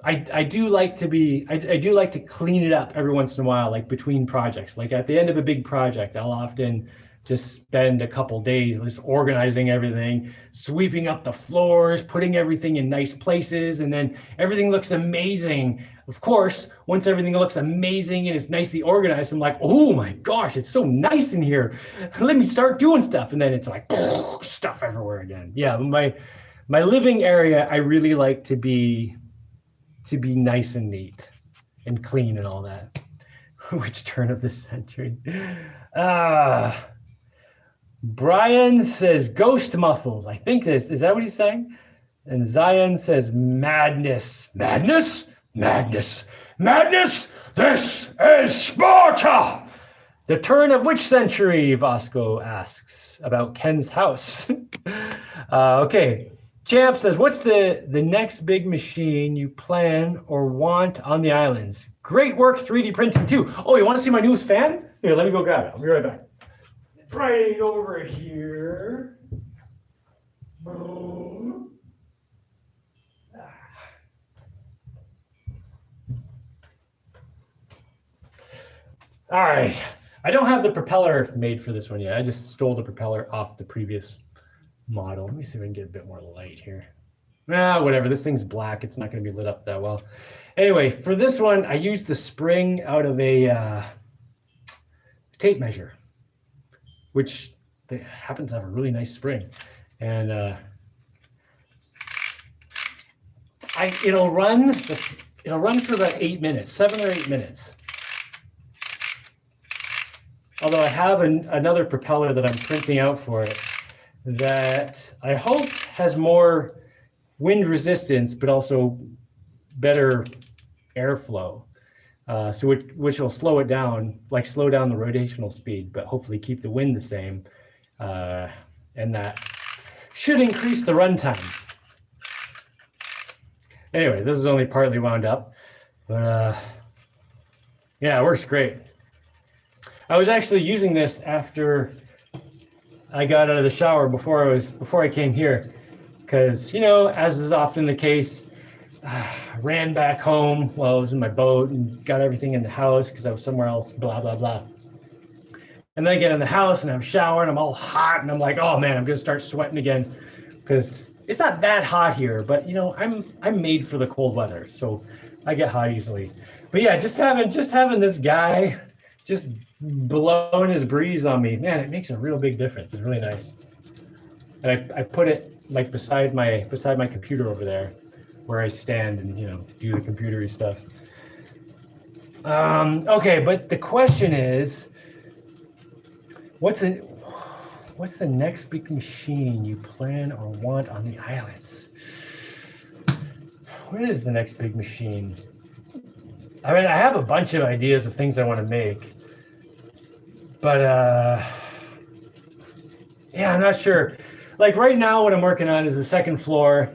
I do like to clean it up every once in a while, like between projects. Like at the end of a big project, I'll often just spend a couple days just organizing everything, sweeping up the floors, putting everything in nice places, and then everything looks amazing. Of course, once everything looks amazing and it's nicely organized, I'm like, oh my gosh, it's so nice in here. Let me start doing stuff. And then it's like stuff everywhere again. Yeah, my living area, I really like to be nice and neat and clean and all that. Which turn of the century? Brian says ghost muscles. I think is that what he's saying? And Zion says madness. Madness? Madness. Madness! This is Sparta! The turn of which century? Vasco asks about Ken's house. Okay. Champ says, what's the next big machine you plan or want on the islands? Great work 3D printing too. Oh, you want to see my newest fan? Here, let me go grab it. I'll be right back. Right over here. Boom. All right. I don't have the propeller made for this one yet. I just stole the propeller off the previous model. Let me see if I can get a bit more light here. Whatever. This thing's black. It's not going to be lit up that well. Anyway, for this one, I used the spring out of a tape measure, which happens to have a really nice spring. And it'll run for about 8 minutes, 7 or 8 minutes. Although I have another propeller that I'm printing out for it that I hope has more wind resistance, but also better airflow. So which will slow it down, like slow down the rotational speed, but hopefully keep the wind the same. And that should increase the runtime. Anyway, this is only partly wound up, but yeah, it works great. I was actually using this after I got out of the shower before I came here, because as is often the case, I ran back home while I was in my boat and got everything in the house because I was somewhere else, blah blah blah. And then I get in the house and I'm showering, I'm all hot, and I'm like, oh man, I'm gonna start sweating again because it's not that hot here, but I'm made for the cold weather, so I get hot easily. But yeah, just having this guy just blowing his breeze on me, man, it makes a real big difference. It's really nice. And I put it like beside my computer over there, where I stand and do the computery stuff. Okay, but the question is, what's the next big machine you plan or want on the islands? What is the next big machine? I mean, I have a bunch of ideas of things I want to make, but yeah, I'm not sure. Like right now, what I'm working on is the second floor.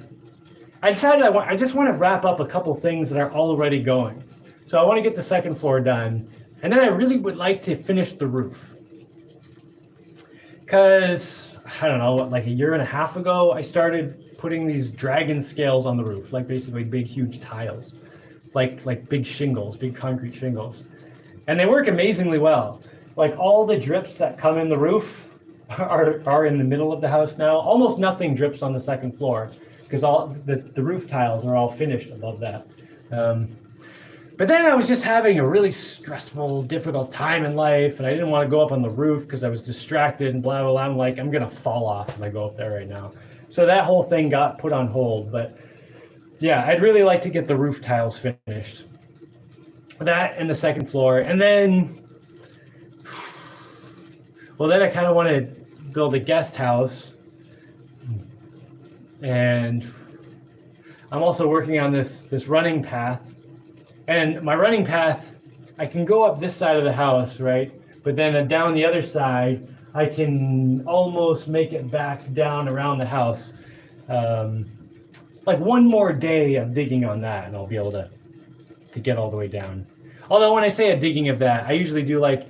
I decided I just want to wrap up a couple things that are already going. So I want to get the second floor done, and then I really would like to finish the roof. Because, I don't know, like a year and a half ago, I started putting these dragon scales on the roof, like basically big, huge tiles, like big shingles, big concrete shingles. And they work amazingly well. Like all the drips that come in the roof are in the middle of the house now. Almost nothing drips on the second floor because all the roof tiles are all finished above that. But then I was just having a really stressful, difficult time in life, and I didn't want to go up on the roof because I was distracted and blah, blah, blah. I'm like, I'm going to fall off if I go up there right now. So that whole thing got put on hold. But yeah, I'd really like to get the roof tiles finished. That and the second floor. And then, well, then I kind of want to build a guest house. And I'm also working on this running path. And my running path, I can go up this side of the house, right? But then down the other side, I can almost make it back down around the house. Like one more day of digging on that, and I'll be able to get all the way down. Although when I say a digging of that, I usually do like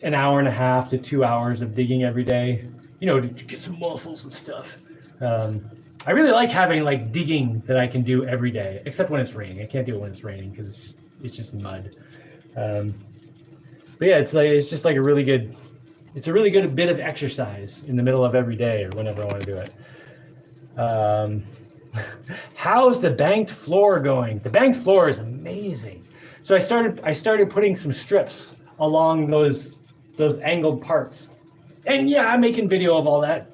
an hour and a half to 2 hours of digging every day, to get some muscles and stuff. I really like having like digging that I can do every day, except when it's raining. I can't do it when it's raining because it's just mud. But yeah, it's just like a really good bit of exercise in the middle of every day or whenever I want to do it. How's the banked floor going? The banked floor is amazing. So I started putting some strips along those angled parts, and yeah, I'm making video of all that.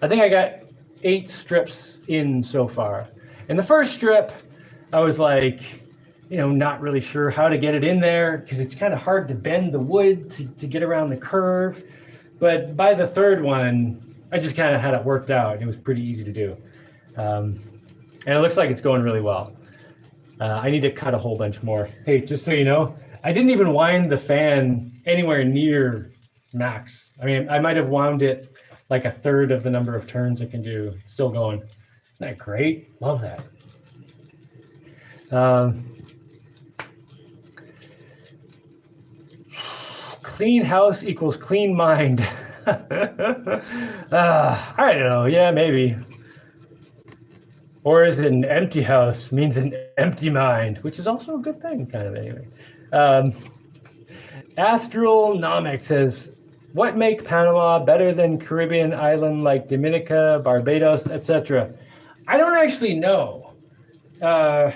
I think I got 8 strips in so far. And the first strip, I was like, not really sure how to get it in there because it's kind of hard to bend the wood to get around the curve. But by the third one, I just kind of had it worked out. It was pretty easy to do. And it looks like it's going really well. I need to cut a whole bunch more. Hey, just so you know, I didn't even wind the fan anywhere near max. I mean, I might have wound it like a third of the number of turns it can do. Still going. Isn't that great? Love that. Clean house equals clean mind. I don't know. Yeah, maybe. Or is it an empty house means an empty mind, which is also a good thing, kind of, anyway. Astronomic says, what make Panama better than Caribbean island like Dominica, Barbados, etc.? I don't actually know. Yeah,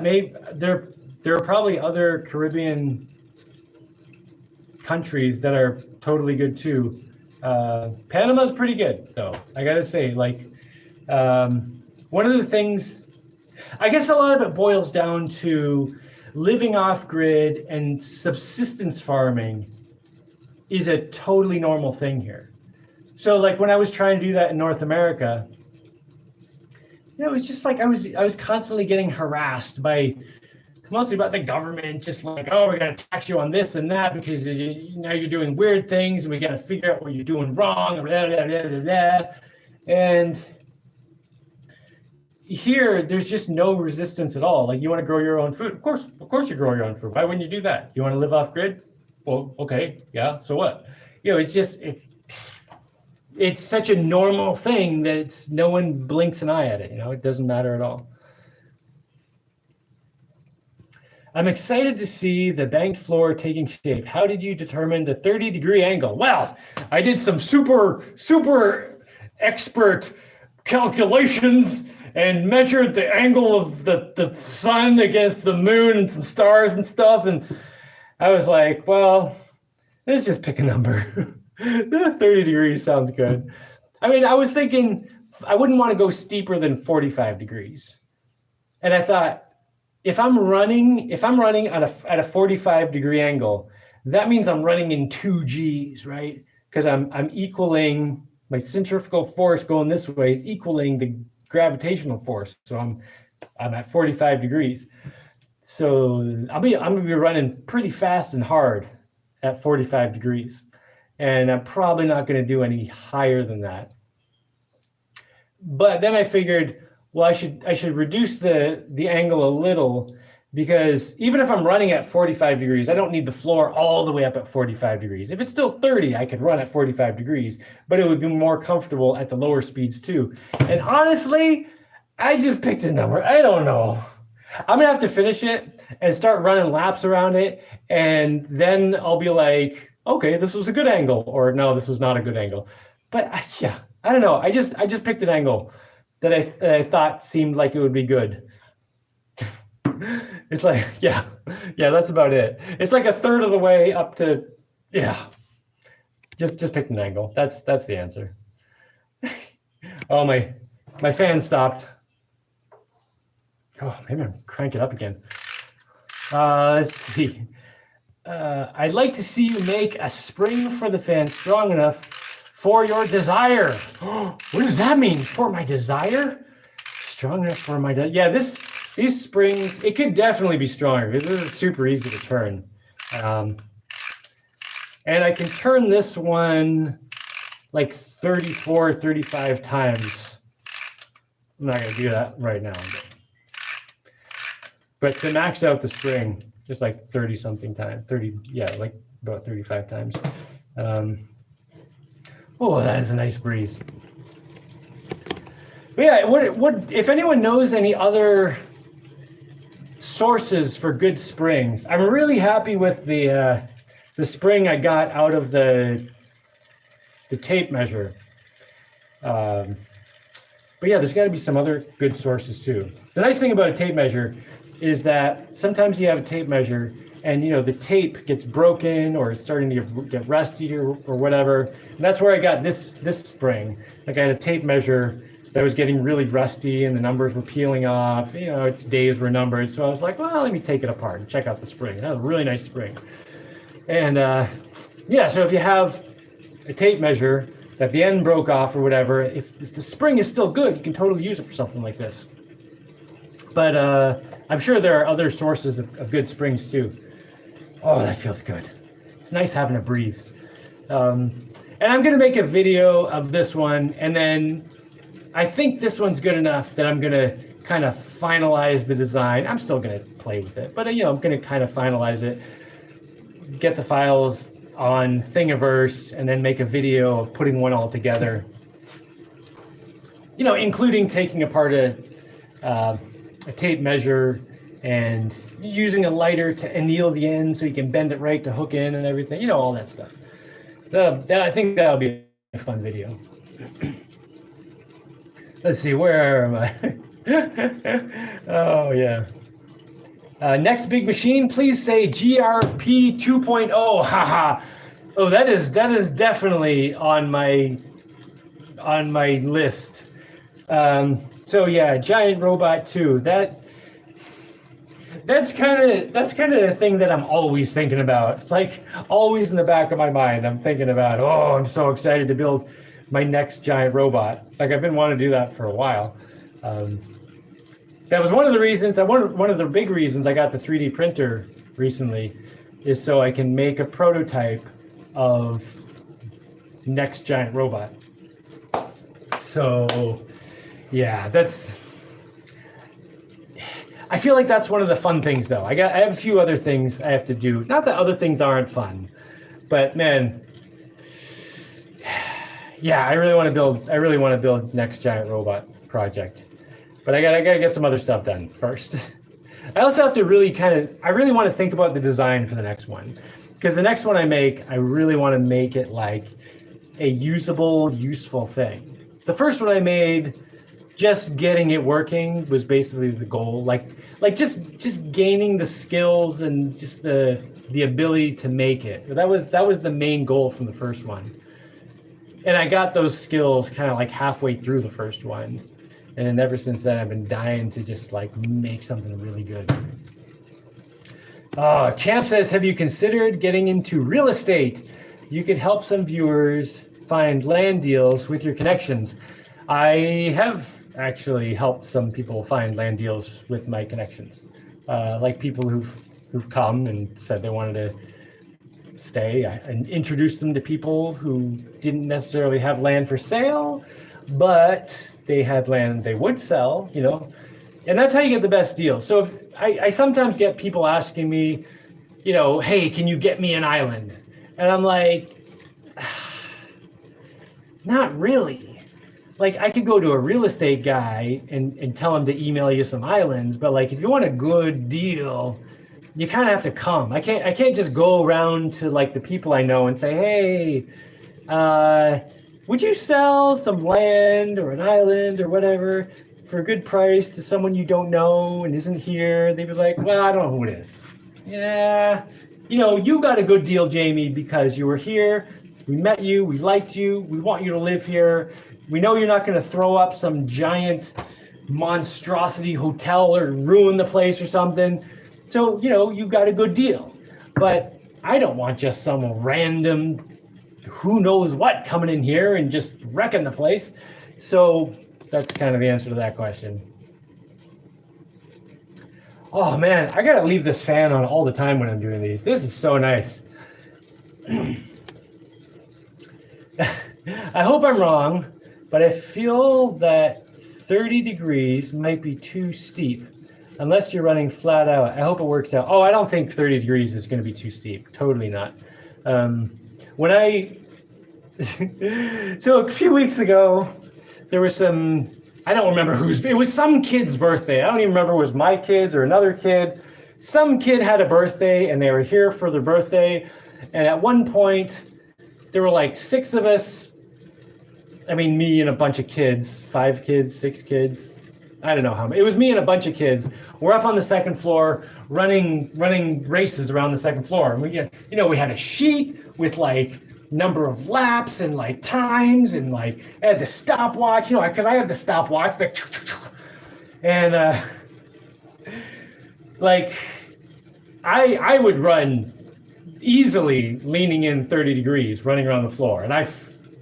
maybe there are probably other Caribbean countries that are totally good too. Panama's pretty good though. I gotta say, like, one of the things, I guess a lot of it boils down to living off grid and subsistence farming is a totally normal thing here. So like when I was trying to do that in North America, it was just like I was constantly getting harassed by, mostly about the government, just like, oh, we're gonna tax you on this and that because now you're doing weird things and we gotta figure out what you're doing wrong, and blah, blah, blah, blah, blah. And here, there's just no resistance at all. Like, you want to grow your own food? Of course you grow your own food. Why wouldn't you do that? You want to live off grid? Well, okay, yeah, so what? It's just, it's such a normal thing that no one blinks an eye at it. It doesn't matter at all. I'm excited to see the banked floor taking shape. How did you determine the 30-degree angle? Well, I did some super expert calculations and measured the angle of the sun against the moon and some stars and stuff. And I was like, well, let's just pick a number. 30 degrees sounds good. I mean, I was thinking I wouldn't want to go steeper than 45 degrees. And I thought, if I'm running at a 45 degree angle, that means I'm running in 2 G's, right? Because I'm equaling my centrifugal force going this way is equaling the gravitational force. So I'm at 45 degrees. So I'm gonna be running pretty fast and hard at 45 degrees. And I'm probably not gonna do any higher than that. But then I figured, well, I should reduce the angle a little, because even if I'm running at 45 degrees, I don't need the floor all the way up at 45 degrees. If it's still 30, I could run at 45 degrees, but it would be more comfortable at the lower speeds too. And honestly, I just picked a number. I don't know. I'm gonna have to finish it and start running laps around it, and then I'll be like, okay, this was a good angle, or no, this was not a good angle. But yeah, I don't know. I just picked an angle that I thought seemed like it would be good. It's like, yeah, that's about it. It's like a third of the way up to, yeah. Just pick an angle. That's the answer. Oh, my fan stopped. Oh, maybe I'm crank it up again. Let's see. I'd like to see you make a spring for the fan strong enough for your desire. What does that mean? For my desire? Strong enough for my yeah, these springs, it could definitely be stronger because this is super easy to turn. And I can turn this one like 34, 35 times. I'm not gonna do that right now. But to max out the spring, just like 30 something times, 30, yeah, like about 35 times. Oh, that is a nice breeze. But yeah, what if anyone knows any other sources for good springs? I'm really happy with the spring I got out of the tape measure. But yeah, there's got to be some other good sources too. The nice thing about a tape measure is that sometimes you have a tape measure and the tape gets broken or it's starting to get rusty or whatever. And that's where I got this spring. Like I had a tape measure that was getting really rusty and the numbers were peeling off. Its days were numbered. So I was like, well, let me take it apart and check out the spring. That was a really nice spring. And yeah, so if you have a tape measure that the end broke off or whatever, if the spring is still good, you can totally use it for something like this. But I'm sure there are other sources of good springs too. Oh, that feels good. It's nice having a breeze. And I'm gonna make a video of this one, and then I think this one's good enough that I'm gonna kind of finalize the design. I'm still gonna play with it, but I'm gonna kind of finalize it, get the files on Thingiverse, and then make a video of putting one all together. Including taking apart a tape measure and using a lighter to anneal the end so you can bend it right to hook in and everything, all that stuff. I think that'll be a fun video. Let's see, where am I? Oh, yeah. Next big machine, please say GRP 2.0. Haha. Oh, that is definitely on my list. So yeah, Giant Robot 2. That's kind of the thing that I'm always thinking about. Like always in the back of my mind, I'm thinking about, oh, I'm so excited to build my next giant robot. Like I've been wanting to do that for a while. That was one of the reasons. One of the big reasons I got the 3D printer recently is so I can make a prototype of next giant robot. So yeah, I feel like that's one of the fun things though. I have a few other things I have to do. Not that other things aren't fun, but man, yeah, I really want to build next giant robot project. But I gotta get some other stuff done first. I also have to I really want to think about the design for the next one. Because the next one I make, I really want to make it like a usable, useful thing. The first one I made, just getting it working was basically the goal. Like just gaining the skills and just the ability to make it. That was the main goal from the first one. And I got those skills kind of like halfway through the first one. And ever since then, I've been dying to just like make something really good. Champ says, have you considered getting into real estate? You could help some viewers find land deals with your connections. I have actually helped some people find land deals with my connections. Like people who've come and said they wanted to stay. And introduced them to people who didn't necessarily have land for sale, but they had land they would sell, you know, and that's how you get the best deal. So if, I sometimes get people asking me, you know, hey, can you get me an island? And I'm like, not really. Like, I could go to a real estate guy and tell him to email you some islands, but like, if you want a good deal, you kind of have to come. I can't just go around to like the people I know and say, hey, would you sell some land or an island or whatever for a good price to someone you don't know and isn't here? They'd be like, well, I don't know who it is. Yeah, you know, you got a good deal, Jaimie, because you were here. We met you, we liked you, we want you to live here. We know you're not going to throw up some giant monstrosity hotel or ruin the place or something. So, you know, you got a good deal. But I don't want just some random who knows what coming in here and just wrecking the place. So that's kind of the answer to that question. Oh man, I gotta leave this fan on all the time when I'm doing these. This is so nice. I hope I'm wrong, but I feel that 30 degrees might be too steep unless you're running flat out. I hope it works out. Oh, I don't think 30 degrees is going to be too steep. Totally not. When I, so a few weeks ago, there was some, I don't remember whose, it was some kid's birthday. I don't even remember if it was my kids or another kid. Some kid had a birthday and they were here for their birthday. And at one point, there were like 6 of us. I mean, me and a bunch of kids, 5 kids, 6 kids. I don't know how many. It was me and a bunch of kids. We're up on the second floor running races around the second floor. And we get, you know, we had a sheet with like number of laps and like times and like I had the stopwatch, you know, because I have the stopwatch, and like I would run easily leaning in 30 degrees, running around the floor, and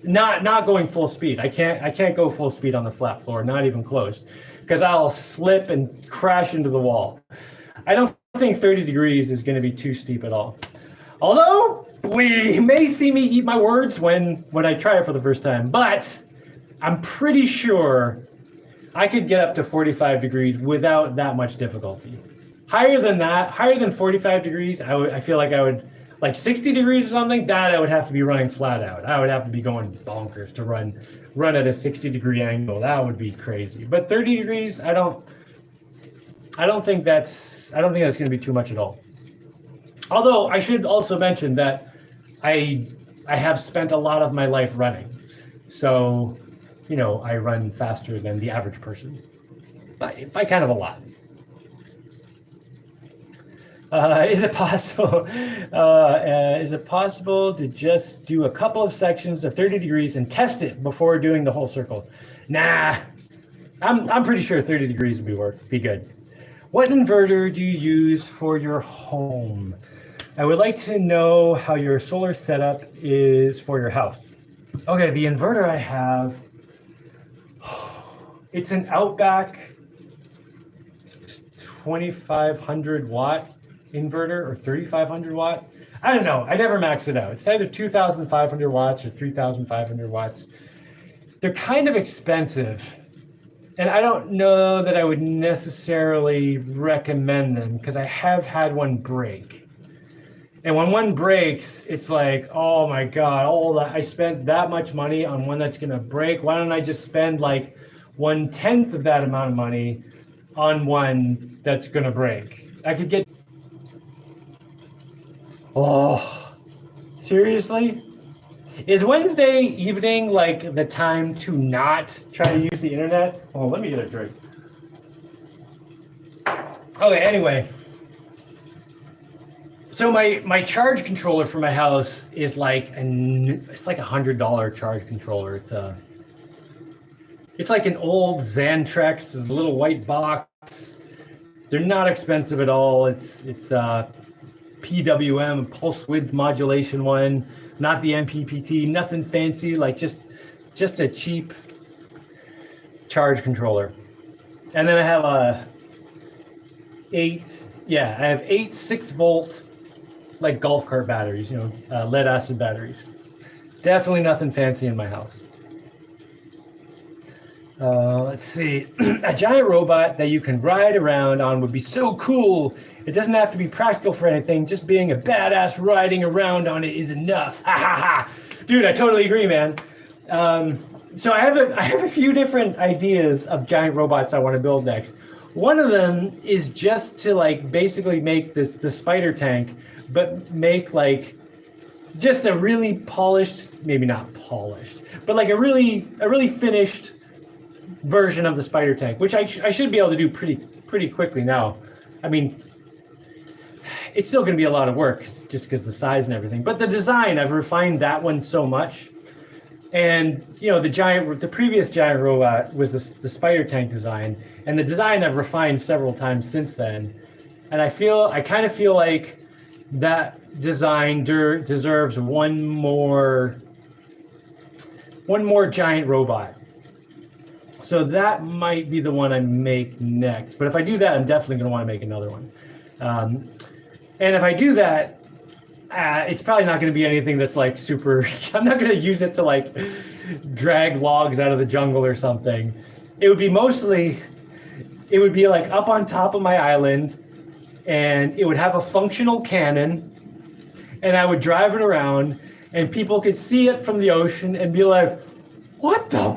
not going full speed. I can't go full speed on the flat floor, not even close, because I'll slip and crash into the wall. I don't think 30 degrees is going to be too steep at all. Although we may see me eat my words when I try it for the first time, but I'm pretty sure I could get up to 45 degrees without that much difficulty. Higher than that, higher than 45 degrees, I feel like I would, like 60 degrees or something, that I would have to be running flat out. I would have to be going bonkers to run at a 60-degree angle. That would be crazy. But 30 degrees, I don't think that's going to be too much at all. Although I should also mention that I have spent a lot of my life running. So, you know, I run faster than the average person by kind of a lot. Is it possible to just do a couple of sections of 30 degrees and test it before doing the whole circle? Nah, I'm pretty sure 30 degrees would be good. What inverter do you use for your home? I would like to know how your solar setup is for your house. Okay, the inverter I have, it's an Outback 2500 watt inverter or 3500 watt. I don't know. I never maxed it out. It's either 2500 watts or 3500 watts. They're kind of expensive, and I don't know that I would necessarily recommend them because I have had one break. And when one breaks, it's like, oh my God, I spent that much money on one that's gonna break. Why don't I just spend like 1/10 of that amount of money on one that's gonna break? I could get. Oh, seriously? Is Wednesday evening like the time to not try to use the internet? Oh, let me get a drink. Okay, anyway. So my charge controller for my house is like it's like $100 charge controller. It's like an old Xantrex. It's a little white box. They're not expensive at all. It's PWM, pulse width modulation one, not the MPPT, nothing fancy, like just a cheap charge controller. And then I have I have 8 6-volt like golf cart batteries, lead acid batteries. Definitely nothing fancy in my house. Let's see. A giant robot that you can ride around on would be so cool. It doesn't have to be practical for anything. Just being a badass riding around on it is enough. Ha ha ha. Dude, I totally agree, man. So I have a few different ideas of giant robots I want to build next. One of them is just to like basically make the spider tank, but make like just a really polished, maybe not polished, but like a really finished version of the spider tank, which I should be able to do pretty quickly now. I mean, it's still going to be a lot of work just because the size and everything, but the design, I've refined that one so much. And the previous giant robot was the spider tank design, and the design I've refined several times since then. And I kind of feel like that design deserves one more giant robot. So that might be the one I make next. But if I do that, I'm definitely going to want to make another one. And if I do that, it's probably not going to be anything that's like super. I'm not going to use it to like drag logs out of the jungle or something. It would be like up on top of my island, and it would have a functional cannon, and I would drive it around, and people could see it from the ocean and be like, "What the?"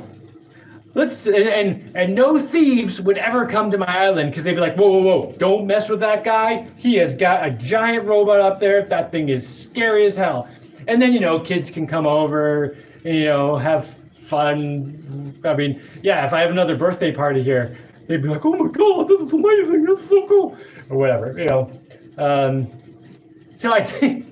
And no thieves would ever come to my island because they'd be like, whoa, don't mess with that guy. He has got a giant robot up there. That thing is scary as hell. And then, kids can come over and, have fun. I mean, yeah, if I have another birthday party here, they'd be like, oh my God, this is amazing. This is so cool. Or whatever, So I think,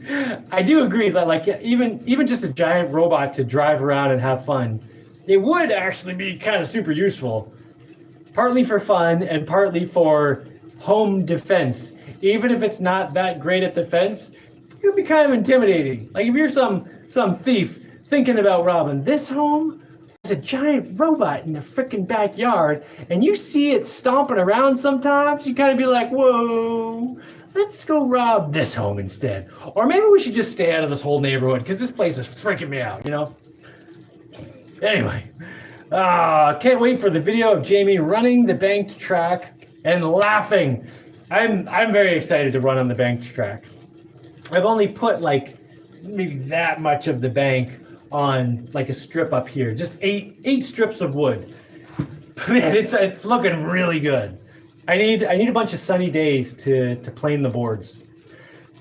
I do agree that like, even just a giant robot to drive around and have fun, it would actually be kind of super useful, partly for fun and partly for home defense. Even if it's not that great at defense, it would be kind of intimidating. Like if you're some thief thinking about robbing this home, there's a giant robot in the freaking backyard, and you see it stomping around sometimes, you kind of be like, whoa, let's go rob this home instead. Or maybe we should just stay out of this whole neighborhood because this place is freaking me out, Anyway, can't wait for the video of Jaimie running the banked track and laughing. I'm very excited to run on the banked track. I've only put like maybe that much of the bank on like a strip up here, just eight strips of wood. Man, it's looking really good. I need a bunch of sunny days to plane the boards,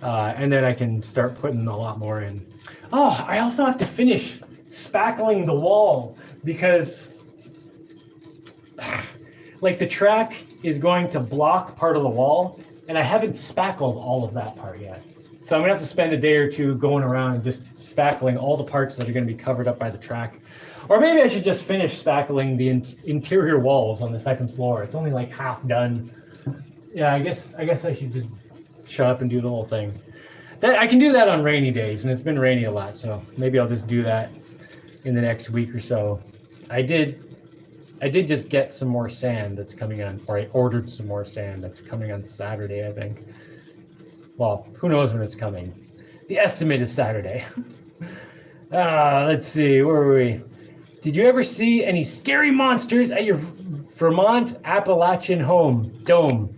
and then I can start putting a lot more in. Oh, I also have to finish spackling the wall because like the track is going to block part of the wall, and I haven't spackled all of that part yet. So I'm gonna have to spend a day or two going around and just spackling all the parts that are gonna be covered up by the track. Or maybe I should just finish spackling the interior walls on the second floor. It's only like half done. Yeah, I guess I should just shut up and do the whole thing. I can do that on rainy days, and it's been rainy a lot, so maybe I'll just do that in the next week or so. I did just get some more sand that's coming on, or I ordered some more sand that's coming on Saturday, I think. Well, who knows when it's coming. The estimate is Saturday. Let's see, where were we? Did you ever see any scary monsters at your Vermont Appalachian dome?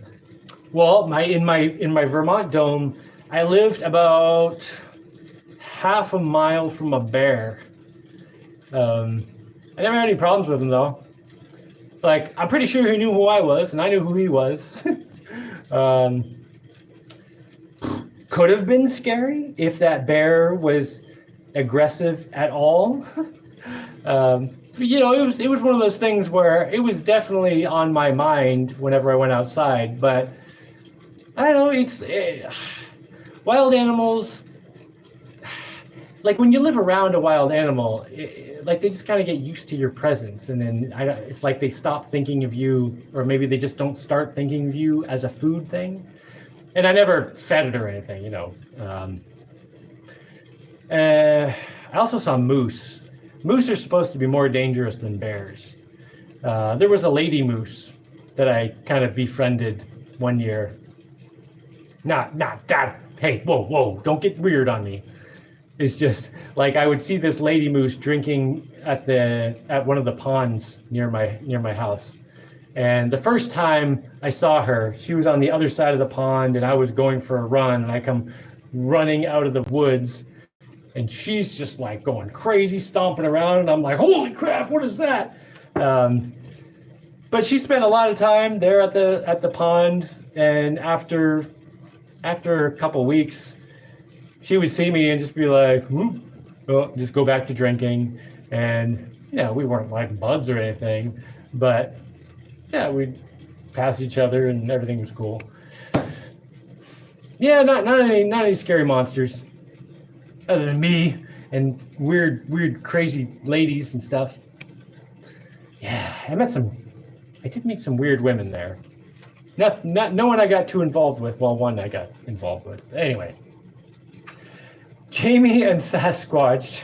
Well, in my Vermont dome, I lived about half a mile from a bear. I never had any problems with him though. Like, I'm pretty sure he knew who I was, and I knew who he was. Could have been scary if that bear was aggressive at all. It was one of those things where it was definitely on my mind whenever I went outside. But I don't know. wild animals, like when you live around a wild animal, like they just kind of get used to your presence, and then it's like they stop thinking of you, or maybe they just don't start thinking of you as a food thing. And I never fed it or anything, you know. I also saw moose. Moose are supposed to be more dangerous than bears. There was a lady moose that I kind of befriended one year. Not that. Hey, whoa, don't get weird on me. It's just like I would see this lady moose drinking at one of the ponds near my house. And the first time I saw her, she was on the other side of the pond, and I was going for a run, and I come running out of the woods, and she's just like going crazy, stomping around, and I'm like, holy crap, what is that? But she spent a lot of time there at the pond, and after a couple weeks, she would see me and just be like, just go back to drinking. And we weren't like buds or anything, but yeah, we'd pass each other and everything was cool. Yeah, not any scary monsters, other than me and weird crazy ladies and stuff. Yeah, I did meet some weird women there. No one I got too involved with. Well, one I got involved with. Anyway, Jaimie and Sasquatch.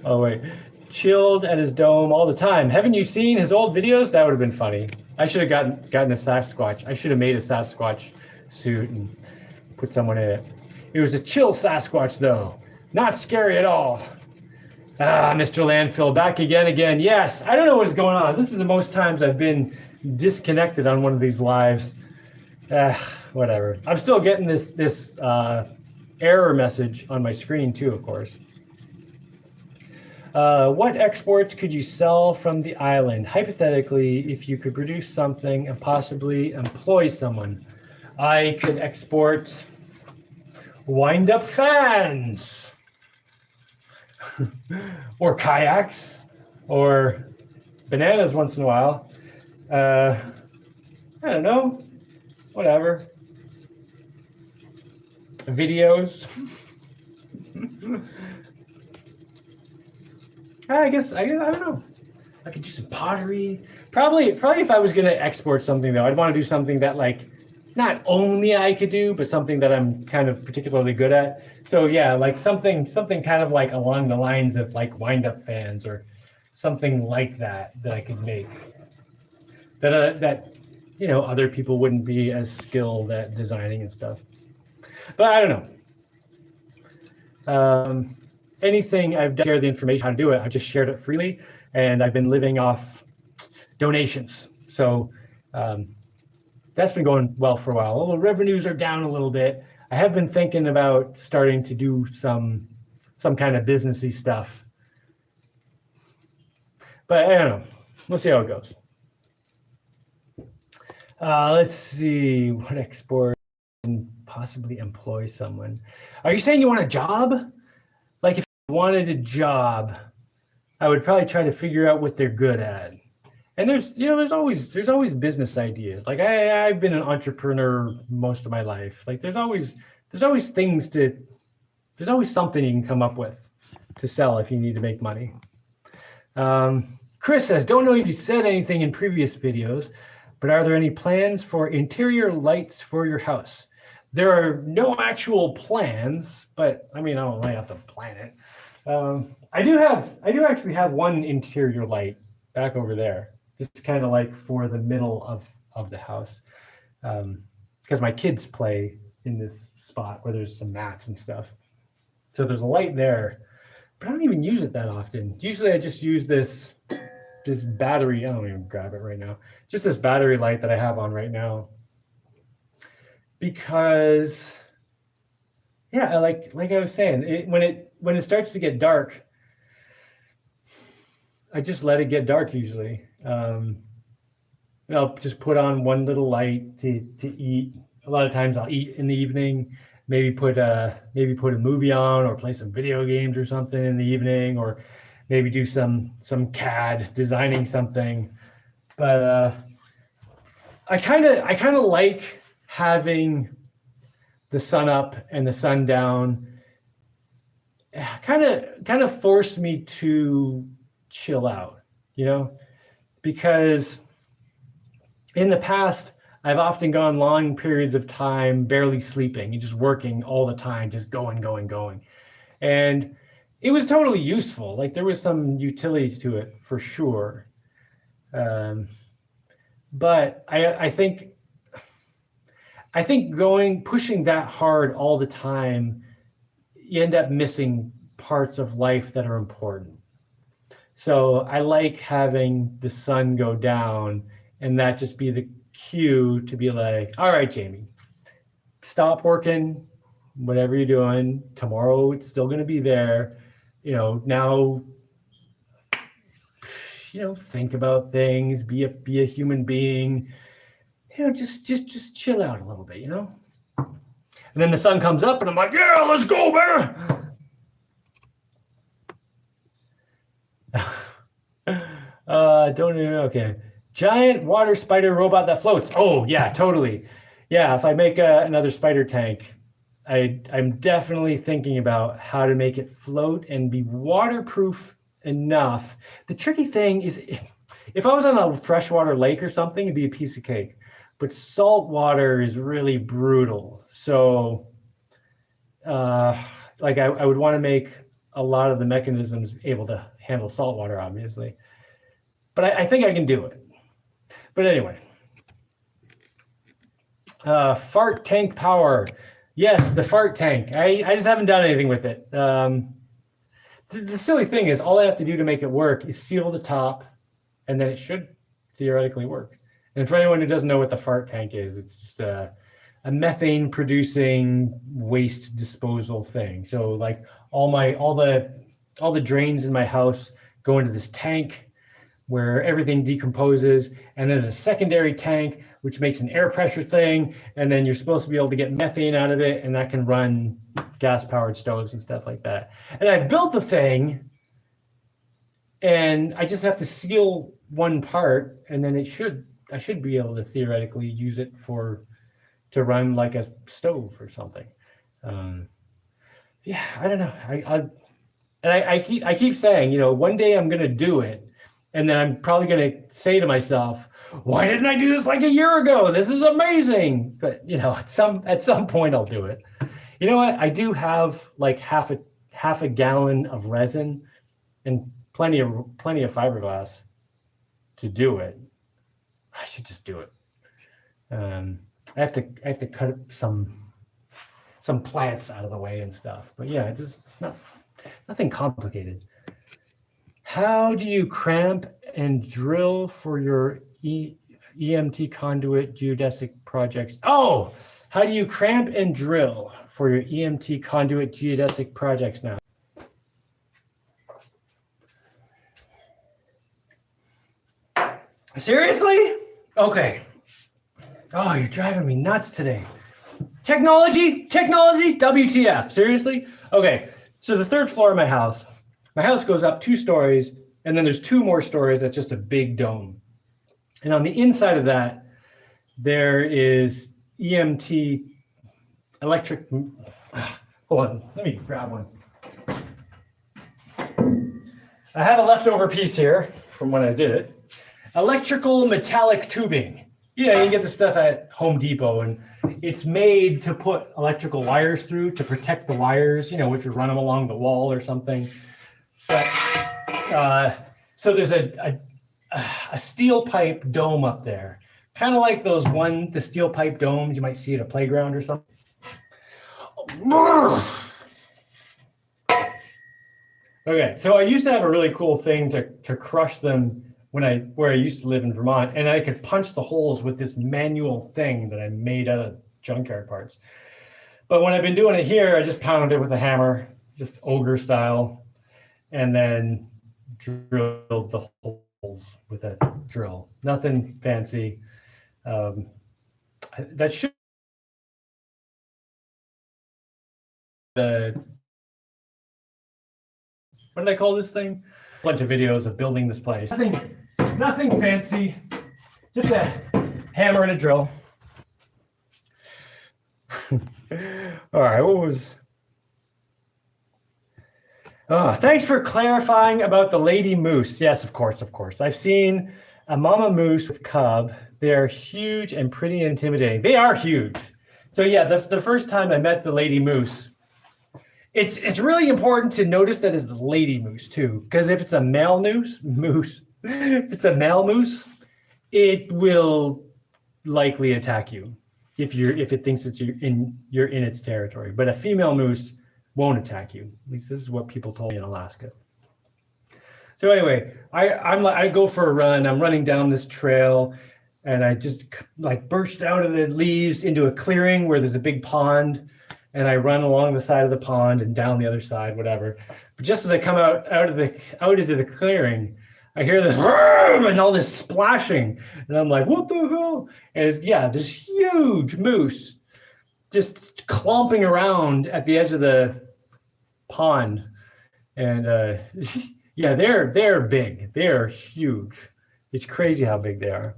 Oh wait, chilled at his dome all the time. Haven't you seen his old videos? That would have been funny. I should have gotten a Sasquatch. I should have made a Sasquatch suit and put someone in it. It was a chill Sasquatch though, not scary at all. Mr. Landfill, back again. Yes, I don't know what's going on. This is the most times I've been disconnected on one of these lives. Whatever. I'm still getting this error message on my screen too, of course. What exports could you sell from the island? Hypothetically, if you could produce something and possibly employ someone, I could export wind-up fans. Or kayaks, or bananas once in a while. I don't know, whatever. Videos. I guess I don't know. I could do some pottery. Probably if I was gonna export something though, I'd want to do something that like not only I could do, but something that I'm kind of particularly good at. So yeah, like something kind of like along the lines of like wind-up fans or something like that I could make. That other people wouldn't be as skilled at designing and stuff. But I don't know. Anything I've done, share the information how to do it. I've just shared it freely, and I've been living off donations. So that's been going well for a while. Although revenues are down a little bit, I have been thinking about starting to do some kind of businessy stuff. But I don't know. We'll see how it goes. Let's see what export and possibly employ someone. Are you saying you want a job? Like if I wanted a job, I would probably try to figure out what they're good at. And there's always business ideas. Like I've been an entrepreneur most of my life. Like there's always something you can come up with to sell if you need to make money. Chris says, don't know if you said anything in previous videos, but are there any plans for interior lights for your house? There are no actual plans, but I mean, I don't really have to plan it. I do actually have one interior light back over there, just kind of like for the middle of the house, because my kids play in this spot where there's some mats and stuff. So there's a light there, but I don't even use it that often. Usually I just use this battery. I don't even grab it right now. Just this battery light that I have on right now. Because, yeah, like I was saying, when it starts to get dark, I just let it get dark usually. I'll just put on one little light to eat. A lot of times I'll eat in the evening. Maybe put a movie on or play some video games or something in the evening, or maybe do some CAD designing something. But I kind of like having the sun up and the sun down kind of forced me to chill out, you know, because in the past, I've often gone long periods of time barely sleeping and just working all the time, just going. And it was totally useful. Like there was some utility to it for sure. But I think pushing that hard all the time, you end up missing parts of life that are important. So I like having the sun go down and that just be the cue to be like, all right, Jaimie, stop working, whatever you're doing. Tomorrow it's still going to be there. You know, now, you know, think about things, be a human being. You know, just chill out a little bit, you know. And then the sun comes up, and I'm like, yeah, let's go, man. Okay. Giant water spider robot that floats. Oh yeah, totally. Yeah, if I make another spider tank, I'm definitely thinking about how to make it float and be waterproof enough. The tricky thing is if I was on a freshwater lake or something, it'd be a piece of cake. But salt water is really brutal. So like I would want to make a lot of the mechanisms able to handle salt water, obviously. But I think I can do it. But anyway, fart tank power. Yes, the fart tank. I just haven't done anything with it. The silly thing is all I have to do to make it work is seal the top, and then it should theoretically work. And for anyone who doesn't know what the fart tank is, it's just a methane producing waste disposal thing. So like all the drains in my house go into this tank where everything decomposes, and then there's a secondary tank which makes an air pressure thing, and then you're supposed to be able to get methane out of it, and that can run gas-powered stoves and stuff like that. And I've built the thing, and I just have to seal one part, and then I should be able to theoretically use it to run like a stove or something. Yeah, I don't know. I keep saying, you know, one day I'm gonna do it, and then I'm probably gonna say to myself, why didn't I do this like a year ago? This is amazing. But you know, at some point I'll do it. You know what? I do have like half a gallon of resin and plenty of fiberglass to do it. I should just do it. I have to cut some plants out of the way and stuff. But yeah, it's nothing complicated. How do you cramp and drill for your EMT conduit geodesic projects? Oh, how do you cramp and drill for your EMT conduit geodesic projects now? Seriously? Okay. Oh, you're driving me nuts today. Technology, WTF, seriously? Okay, so the third floor of my house goes up 2 stories, and then there's 2 more stories that's just a big dome. And on the inside of that, there is EMT electric, hold on, let me grab one. I have a leftover piece here from when I did it. Electrical metallic tubing. Yeah, you can get this stuff at Home Depot, and it's made to put electrical wires through to protect the wires, you know, if you run them along the wall or something. But so there's a steel pipe dome up there, kind of like the steel pipe domes you might see at a playground or something. Okay, so I used to have a really cool thing to crush them where I used to live in Vermont, and I could punch the holes with this manual thing that I made out of junkyard parts. But when I've been doing it here, I just pound it with a hammer, just ogre style, and then drilled the holes with a drill. Nothing fancy. That should what did I call this thing? A bunch of videos of building this place. Nothing fancy, just a hammer and a drill. All right, what was... Oh, thanks for clarifying about the lady moose. Yes, of course, of course. I've seen a mama moose with cub. They're huge and pretty intimidating. They are huge. So yeah, the first time I met the lady moose, it's really important to notice that it's a lady moose too, because if it's a male moose, if it's a male moose, it will likely attack you if it thinks you're in its territory. But a female moose won't attack you. At least this is what people told me in Alaska. So anyway, I go for a run. I'm running down this trail, and I just like burst out of the leaves into a clearing where there's a big pond, and I run along the side of the pond and down the other side, whatever. But just as I come out into the clearing, I hear this and all this splashing, and I'm like, what the hell? And it's, yeah, this huge moose just clomping around at the edge of the pond, and yeah, they're big. They're huge. It's crazy how big they are.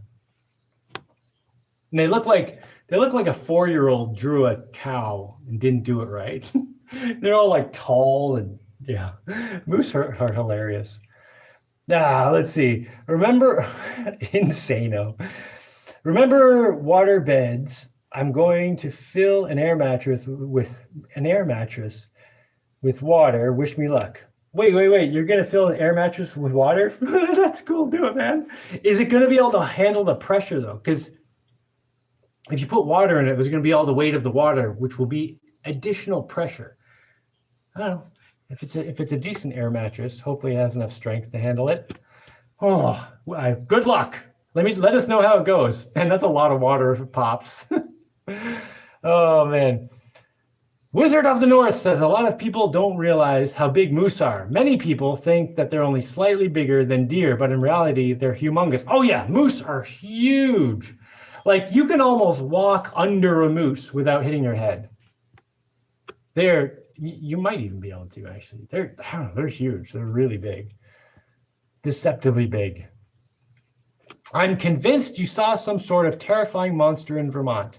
And they look like a 4-year-old drew a cow and didn't do it right. They're all like tall, and yeah, moose are hilarious. Let's see. Remember, insano. Remember water beds. I'm going to fill an air mattress with water. Wish me luck. Wait. You're going to fill an air mattress with water? That's cool. Do it, man. Is it going to be able to handle the pressure, though? Because if you put water in it, there's going to be all the weight of the water, which will be additional pressure. I don't know. If it's a decent air mattress, hopefully it has enough strength to handle it. Oh, good luck. Let us know how it goes. And that's a lot of water pops. Oh, man. Wizard of the North says a lot of people don't realize how big moose are. Many people think that they're only slightly bigger than deer, but in reality, they're humongous. Oh, yeah, moose are huge. Like, you can almost walk under a moose without hitting your head. You might even be able to, actually. They're huge. They're really big. Deceptively big. I'm convinced you saw some sort of terrifying monster in Vermont.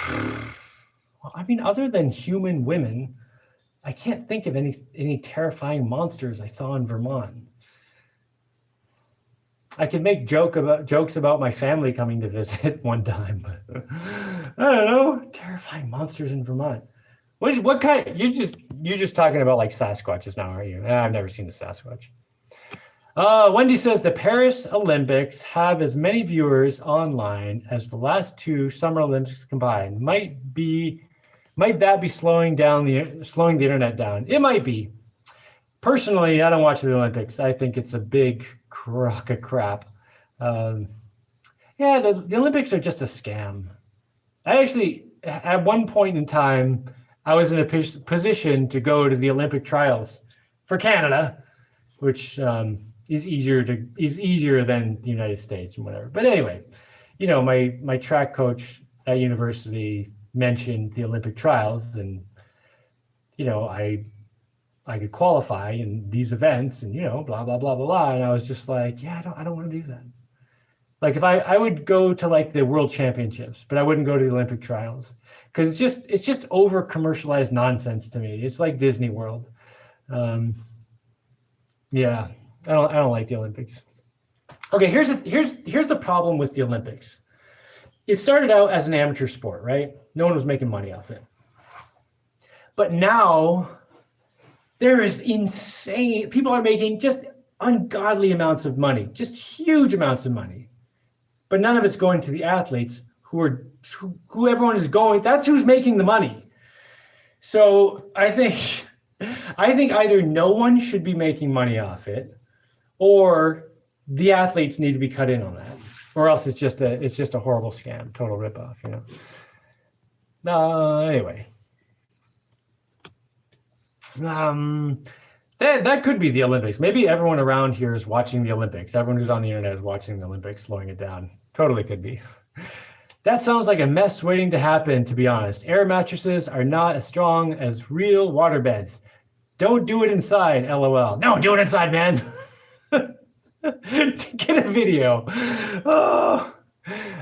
Well, I mean, other than human women, I can't think of any terrifying monsters I saw in Vermont. I could make jokes about my family coming to visit one time, but I don't know. Terrifying monsters in Vermont. What kind? You're just talking about like Sasquatches now, aren't you? I've never seen a Sasquatch. Wendy says the Paris Olympics have as many viewers online as the last 2 Summer Olympics combined. Might that be slowing the internet down? It might be. Personally, I don't watch the Olympics. I think it's a big crock of crap. Yeah, the Olympics are just a scam. I actually, at one point in time, I was in a position to go to the Olympic trials for Canada, which is easier than the United States and whatever. But anyway, you know, my track coach at university mentioned the Olympic trials, and you know, I could qualify in these events, and you know, blah blah blah blah blah. And I was just like, yeah, I don't want to do that. Like, if I would go to like the World Championships, but I wouldn't go to the Olympic trials, because it's just over commercialized nonsense to me. It's like Disney World. Yeah, I don't like the Olympics. Okay, here's the problem with the Olympics. It started out as an amateur sport, right? No one was making money off it. But now there is insane, people are making just ungodly amounts of money, just huge amounts of money. But none of it's going to the athletes who everyone is going, that's who's making the money. So I think either no one should be making money off it, or the athletes need to be cut in on that, or else it's just a horrible scam, total ripoff, you know. Anyway, that could be the Olympics. Maybe everyone around here is watching the Olympics. Everyone who's on the internet is watching the Olympics, slowing it down. Totally could be. That sounds like a mess waiting to happen, to be honest. Air mattresses are not as strong as real water beds. Don't do it inside, LOL. No, do it inside, man. Get a video. Oh,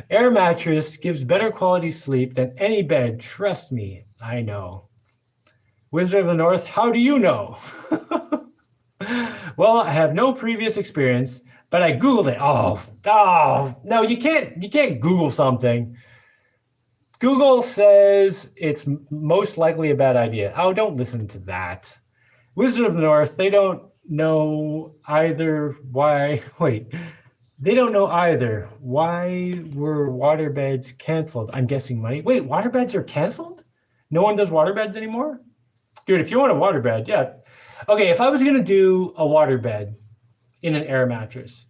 Air mattress gives better quality sleep than any bed. Trust me, I know. Wizard of the North, how do you know? Well, I have no previous experience, but I Googled it. Oh, no, you can't Google something. Google says it's most likely a bad idea. Oh, don't listen to that. Wizard of the North, they don't know either why. Wait, they don't know either. Why were waterbeds canceled? I'm guessing money. Wait, waterbeds are canceled? No one does waterbeds anymore? Dude, if you want a waterbed, yeah. Okay, if I was going to do a waterbed in an air mattress,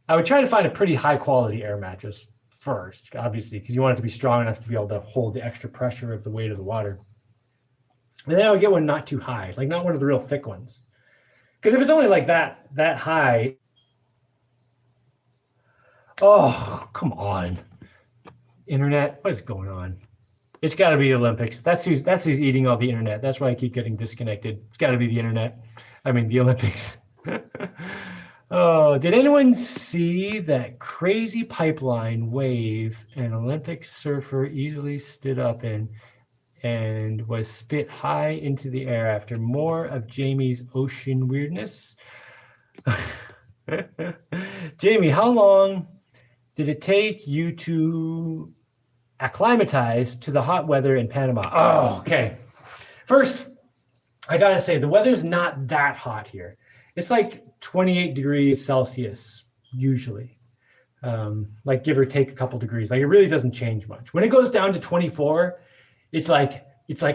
I would try to find a pretty high quality air mattress first, obviously, because you want it to be strong enough to be able to hold the extra pressure of the weight of the water. And then I would get one not too high, like not one of the real thick ones. Because if it's only like that high, oh, come on. Internet, what is going on? It's got to be the Olympics. That's who's eating all the internet. That's why I keep getting disconnected. It's got to be the internet. I mean, the Olympics. Oh, did anyone see that crazy pipeline wave an Olympic surfer easily stood up in and was spit high into the air after more of Jaimie's ocean weirdness? Jaimie, how long did it take you to acclimatize to the hot weather in Panama? Oh, okay. First, I gotta say, the weather's not that hot here. It's like 28 degrees Celsius, usually. Like give or take a couple degrees. Like it really doesn't change much. When it goes down to 24, it's like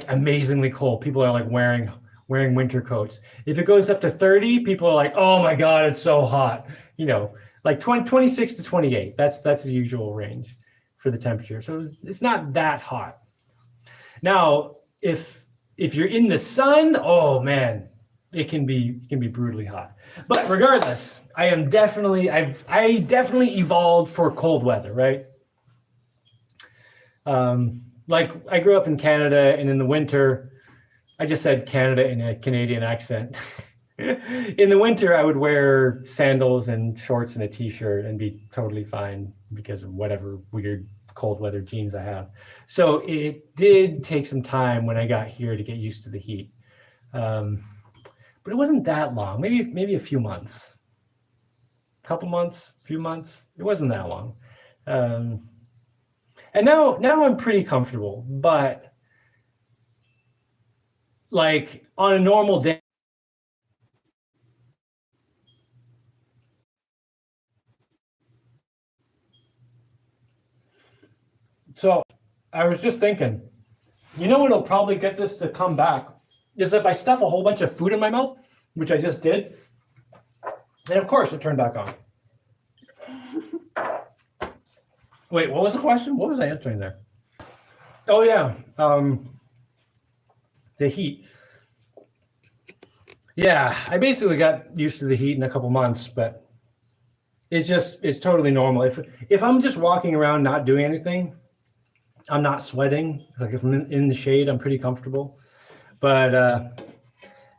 amazingly cold. People are like wearing winter coats. If it goes up to 30, people are like, oh my God, it's so hot. You know, like 26 to 28. That's the usual range for the temperature. So it's not that hot. Now, if you're in the sun, oh man, it can be brutally hot. But regardless, I definitely evolved for cold weather, right? Like I grew up in Canada, and in the winter, I just said Canada in a Canadian accent. In the winter, I would wear sandals and shorts and a t-shirt and be totally fine because of whatever weird cold weather genes I have. So it did take some time when I got here to get used to the heat. But it wasn't that long, maybe a few months, few months. It wasn't that long. And now I'm pretty comfortable, but like on a normal day. So I was just thinking, you know what'll probably get this to come back is if I stuff a whole bunch of food in my mouth, which I just did, and of course it turned back on. Wait, what was the question? What was I answering there? Oh yeah, the heat. Yeah, I basically got used to the heat in a couple months, but it's totally normal. If I'm just walking around not doing anything, I'm not sweating. Like if I'm in the shade, I'm pretty comfortable. But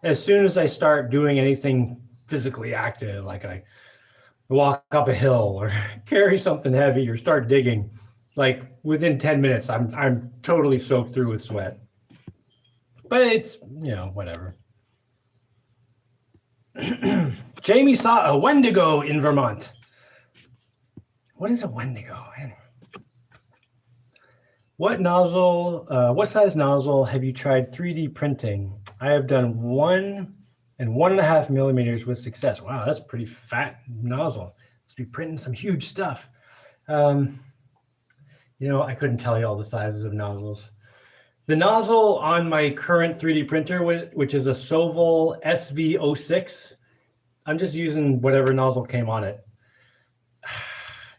as soon as I start doing anything physically active, like I walk up a hill or carry something heavy or start digging, like within 10 minutes, I'm totally soaked through with sweat. But it's, whatever. Jaimie saw a Wendigo in Vermont. What is a Wendigo? What size nozzle have you tried 3D printing? I have done 1 and 1.5 millimeters with success. Wow, that's a pretty fat nozzle. Must be printing some huge stuff. I couldn't tell you all the sizes of nozzles. The nozzle on my current 3D printer, which is a Soval SV06, I'm just using whatever nozzle came on it.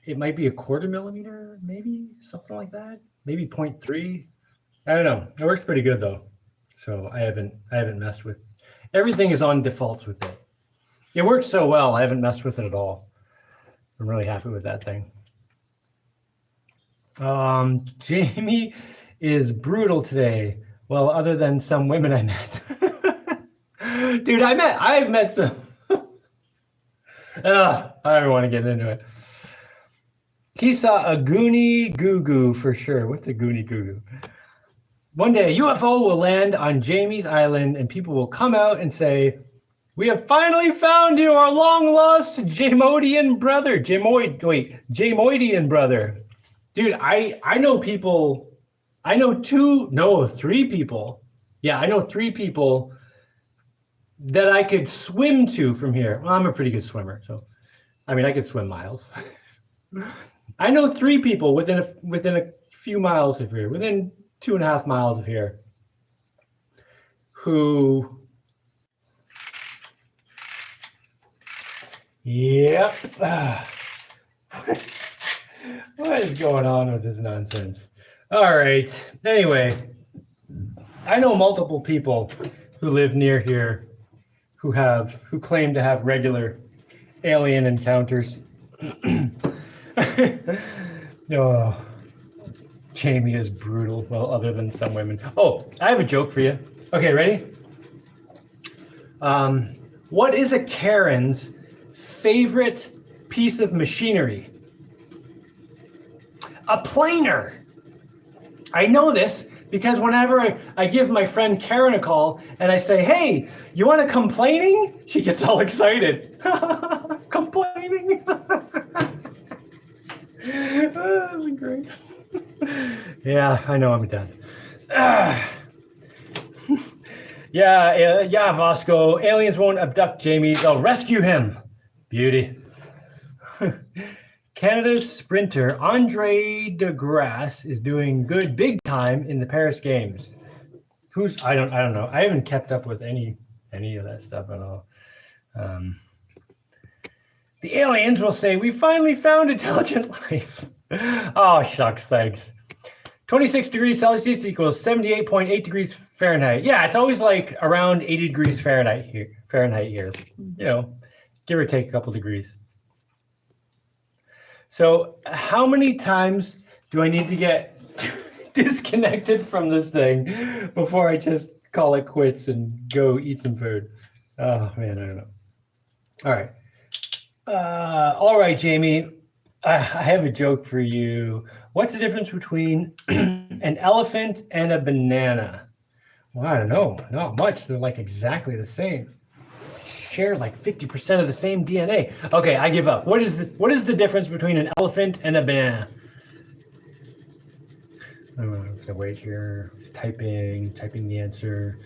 It might be a 1/4 millimeter, maybe something like that. Maybe 0.3. I don't know. It works pretty good though. So I haven't messed with. Everything is on defaults with it. It works so well. I haven't messed with it at all. I'm really happy with that thing. Jaimie is brutal today. Well, other than some women I met. Dude, I've met some. I don't want to get into it. He saw a Goonie Goo Goo for sure. What's a Goonie Goo Goo? One day a UFO will land on Jaimie's island and people will come out and say, "We have finally found you, our long lost Jaimoidian brother." Jaimoidian brother. Dude, I know people, I know three people. Yeah, I know three people that I could swim to from here. Well, I'm a pretty good swimmer, so I mean I could swim miles. I know three people within a few miles of here, within 2.5 miles of here, who, yep. What is going on with this nonsense? All right. Anyway, I know multiple people who live near here who claim to have regular alien encounters. Oh, Jaimie is brutal. Well, other than some women. Oh, I have a joke for you. Okay, ready? What is a Karen's favorite piece of machinery? A planer. I know this because whenever I give my friend Karen a call and I say, "Hey, you want a complaining?" She gets all excited. Complaining. Oh, that was great. Yeah, I know I'm done. Yeah, Vasco. Aliens won't abduct Jaimie. They'll rescue him. Beauty. Canada's sprinter Andre DeGrasse is doing good big time in the Paris Games. I don't know. I haven't kept up with any of that stuff at all. The aliens will say, "We finally found intelligent life." Oh, shucks, thanks. 26 degrees Celsius equals 78.8 degrees Fahrenheit. Yeah, it's always like around 80 degrees Fahrenheit here. You know, give or take a couple degrees. So how many times do I need to get disconnected from this thing before I just call it quits and go eat some food? Oh, man, I don't know. All right, Jaimie, I have a joke for you. What's the difference between an elephant and a banana? Well, I don't know. Not much. They're like exactly the same. Share like 50% of the same DNA. Okay, I give up. What is the difference between an elephant and a banana? I'm gonna wait here. It's typing the answer.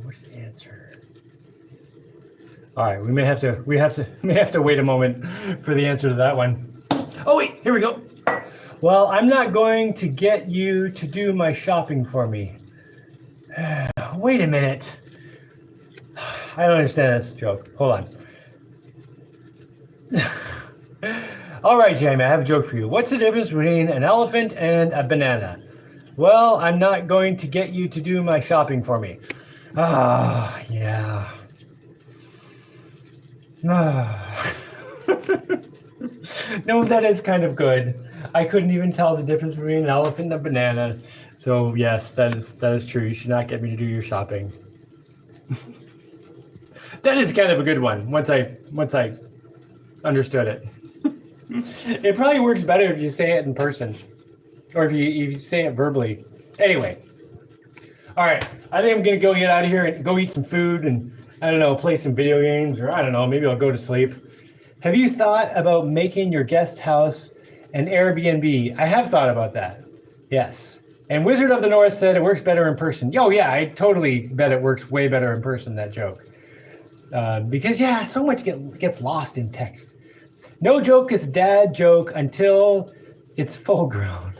What's the answer? All right, we may have to wait a moment for the answer to that one. Oh wait, here we go. Well, I'm not going to get you to do my shopping for me. Wait a minute. I don't understand this joke. Hold on. All right, Jaimie, I have a joke for you. What's the difference between an elephant and a banana? Well, I'm not going to get you to do my shopping for me. Ah, yeah. No, that is kind of good. I couldn't even tell the difference between an elephant and a banana. So yes, that is true. You should not get me to do your shopping. That is kind of a good one. Once I understood it. It probably works better if you say it in person, or if you say it verbally. Anyway, all right. I think I'm gonna go get out of here and go eat some food and, I don't know, play some video games, or I don't know, maybe I'll go to sleep. Have you thought about making your guest house an Airbnb? I have thought about that. Yes. And Wizard of the North said it works better in person. Oh yeah, I totally bet it works way better in person, that joke. Because yeah, so much gets lost in text. No joke is a dad joke until it's full grown.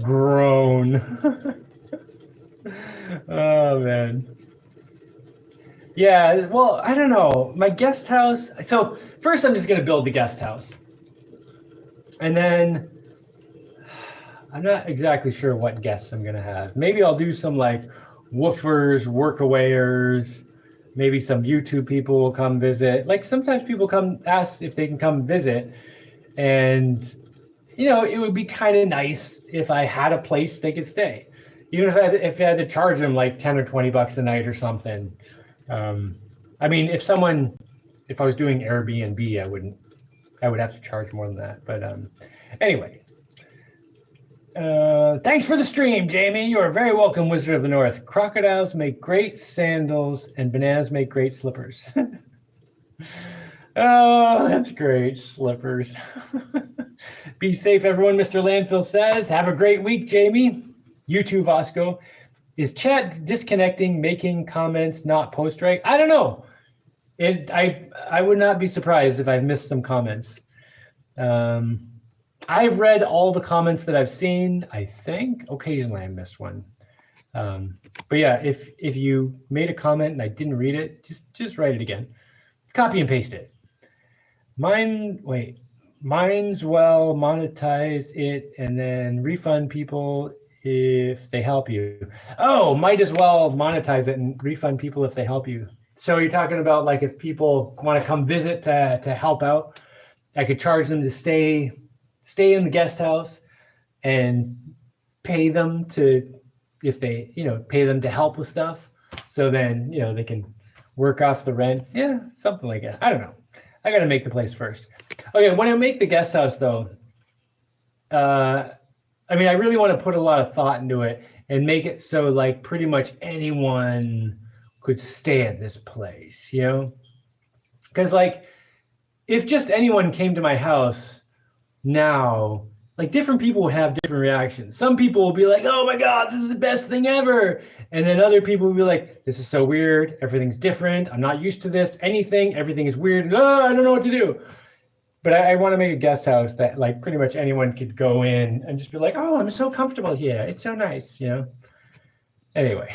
Grown. Oh man. Yeah, well, I don't know. My guest house. So first I'm just gonna build the guest house. And then I'm not exactly sure what guests I'm gonna have. Maybe I'll do some like woofers, workawayers. Maybe some YouTube people will come visit. Like sometimes people come ask if they can come visit. And, you know, it would be kind of nice if I had a place they could stay. Even if I had to charge them like 10 or 20 bucks a night or something. I mean, if someone if I was doing Airbnb, I would have to charge more than that. But anyway. Thanks for the stream, Jaimie. You are very welcome, Wizard of the North. Crocodiles make great sandals and bananas make great slippers. Oh, that's great. Slippers. Be safe, everyone, Mr. Landfill says. Have a great week, Jaimie. You too, Vasco. Is chat disconnecting, making comments, not post right? I don't know. I would not be surprised if I've missed some comments. I've read all the comments that I've seen, I think. Occasionally I missed one. But yeah, if you made a comment and I didn't read it, just write it again. Copy and paste it. Mine's well, monetize it and then refund people if they help you. Oh, might as well monetize it and refund people if they help you. So you're talking about like if people want to come visit to help out, I could charge them to stay in the guest house and pay them to, if they, pay them to help with stuff. So then, they can work off the rent. Yeah, something like that. I don't know. I got to make the place first. Okay, when I make the guest house though, I really want to put a lot of thought into it and make it so like pretty much anyone could stay at this place, Because like, if just anyone came to my house now, like different people would have different reactions. Some people will be like, oh my God, this is the best thing ever. And then other people will be like, this is so weird. Everything's different. I'm not used to this. Everything is weird. Oh, I don't know what to do. But I want to make a guest house that like pretty much anyone could go in and just be like, oh, I'm so comfortable here. It's so nice, Anyway.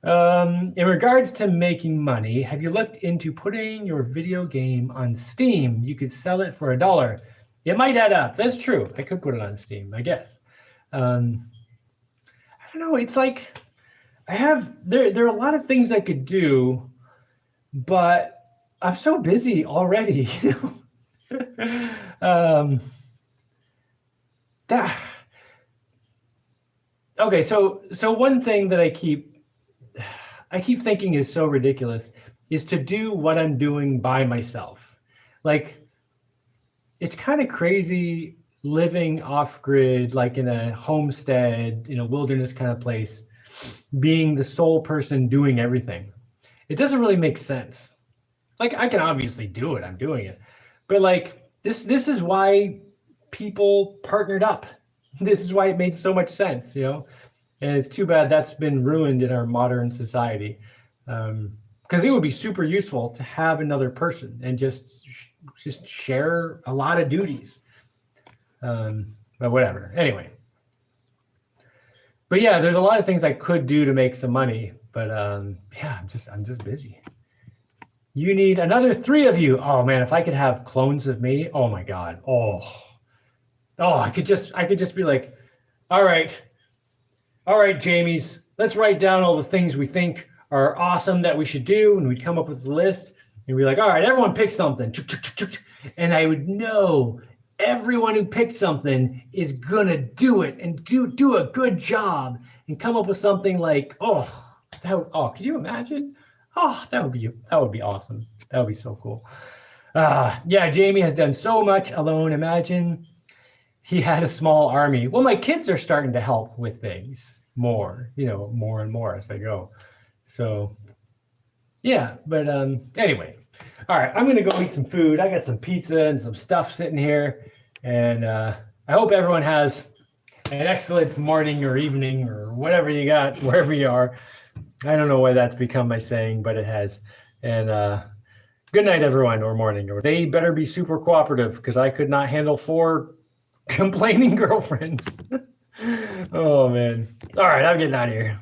In regards to making money, have you looked into putting your video game on Steam? You could sell it for $1. It might add up. That's true. I could put it on Steam, I guess. I don't know. It's like there are a lot of things I could do, but I'm so busy already. Okay. So one thing that I keep thinking is so ridiculous is to do what I'm doing by myself. Like, it's kind of crazy living off grid, like in a homestead, in a wilderness kind of place, being the sole person doing everything. It doesn't really make sense. Like, I can obviously do it. I'm doing it. But like, this is why people partnered up. This is why it made so much sense, And it's too bad that's been ruined in our modern society. Because it would be super useful to have another person and just share a lot of duties. But whatever. Anyway. But yeah, there's a lot of things I could do to make some money. But yeah, I'm just busy. You need another 3 of you. Oh man, if I could have clones of me, oh my God. Oh, I could just be like, all right, Jaimies, let's write down all the things we think are awesome that we should do. And we'd come up with a list and be like, all right, everyone pick something. And I would know everyone who picked something is gonna do it and do a good job and come up with something like, can you imagine? Oh, that would be awesome. That would be so cool. Yeah, Jaimie has done so much alone. Imagine he had a small army. Well, my kids are starting to help with things more, more and more as they go. So yeah, but anyway. All right, I'm gonna go eat some food. I got some pizza and some stuff sitting here. And I hope everyone has an excellent morning or evening or whatever you got, wherever you are. I don't know why that's become my saying, but it has. And good night, everyone, or morning. Or they better be super cooperative because I could not handle 4 complaining girlfriends. Oh, man. All right, I'm getting out of here.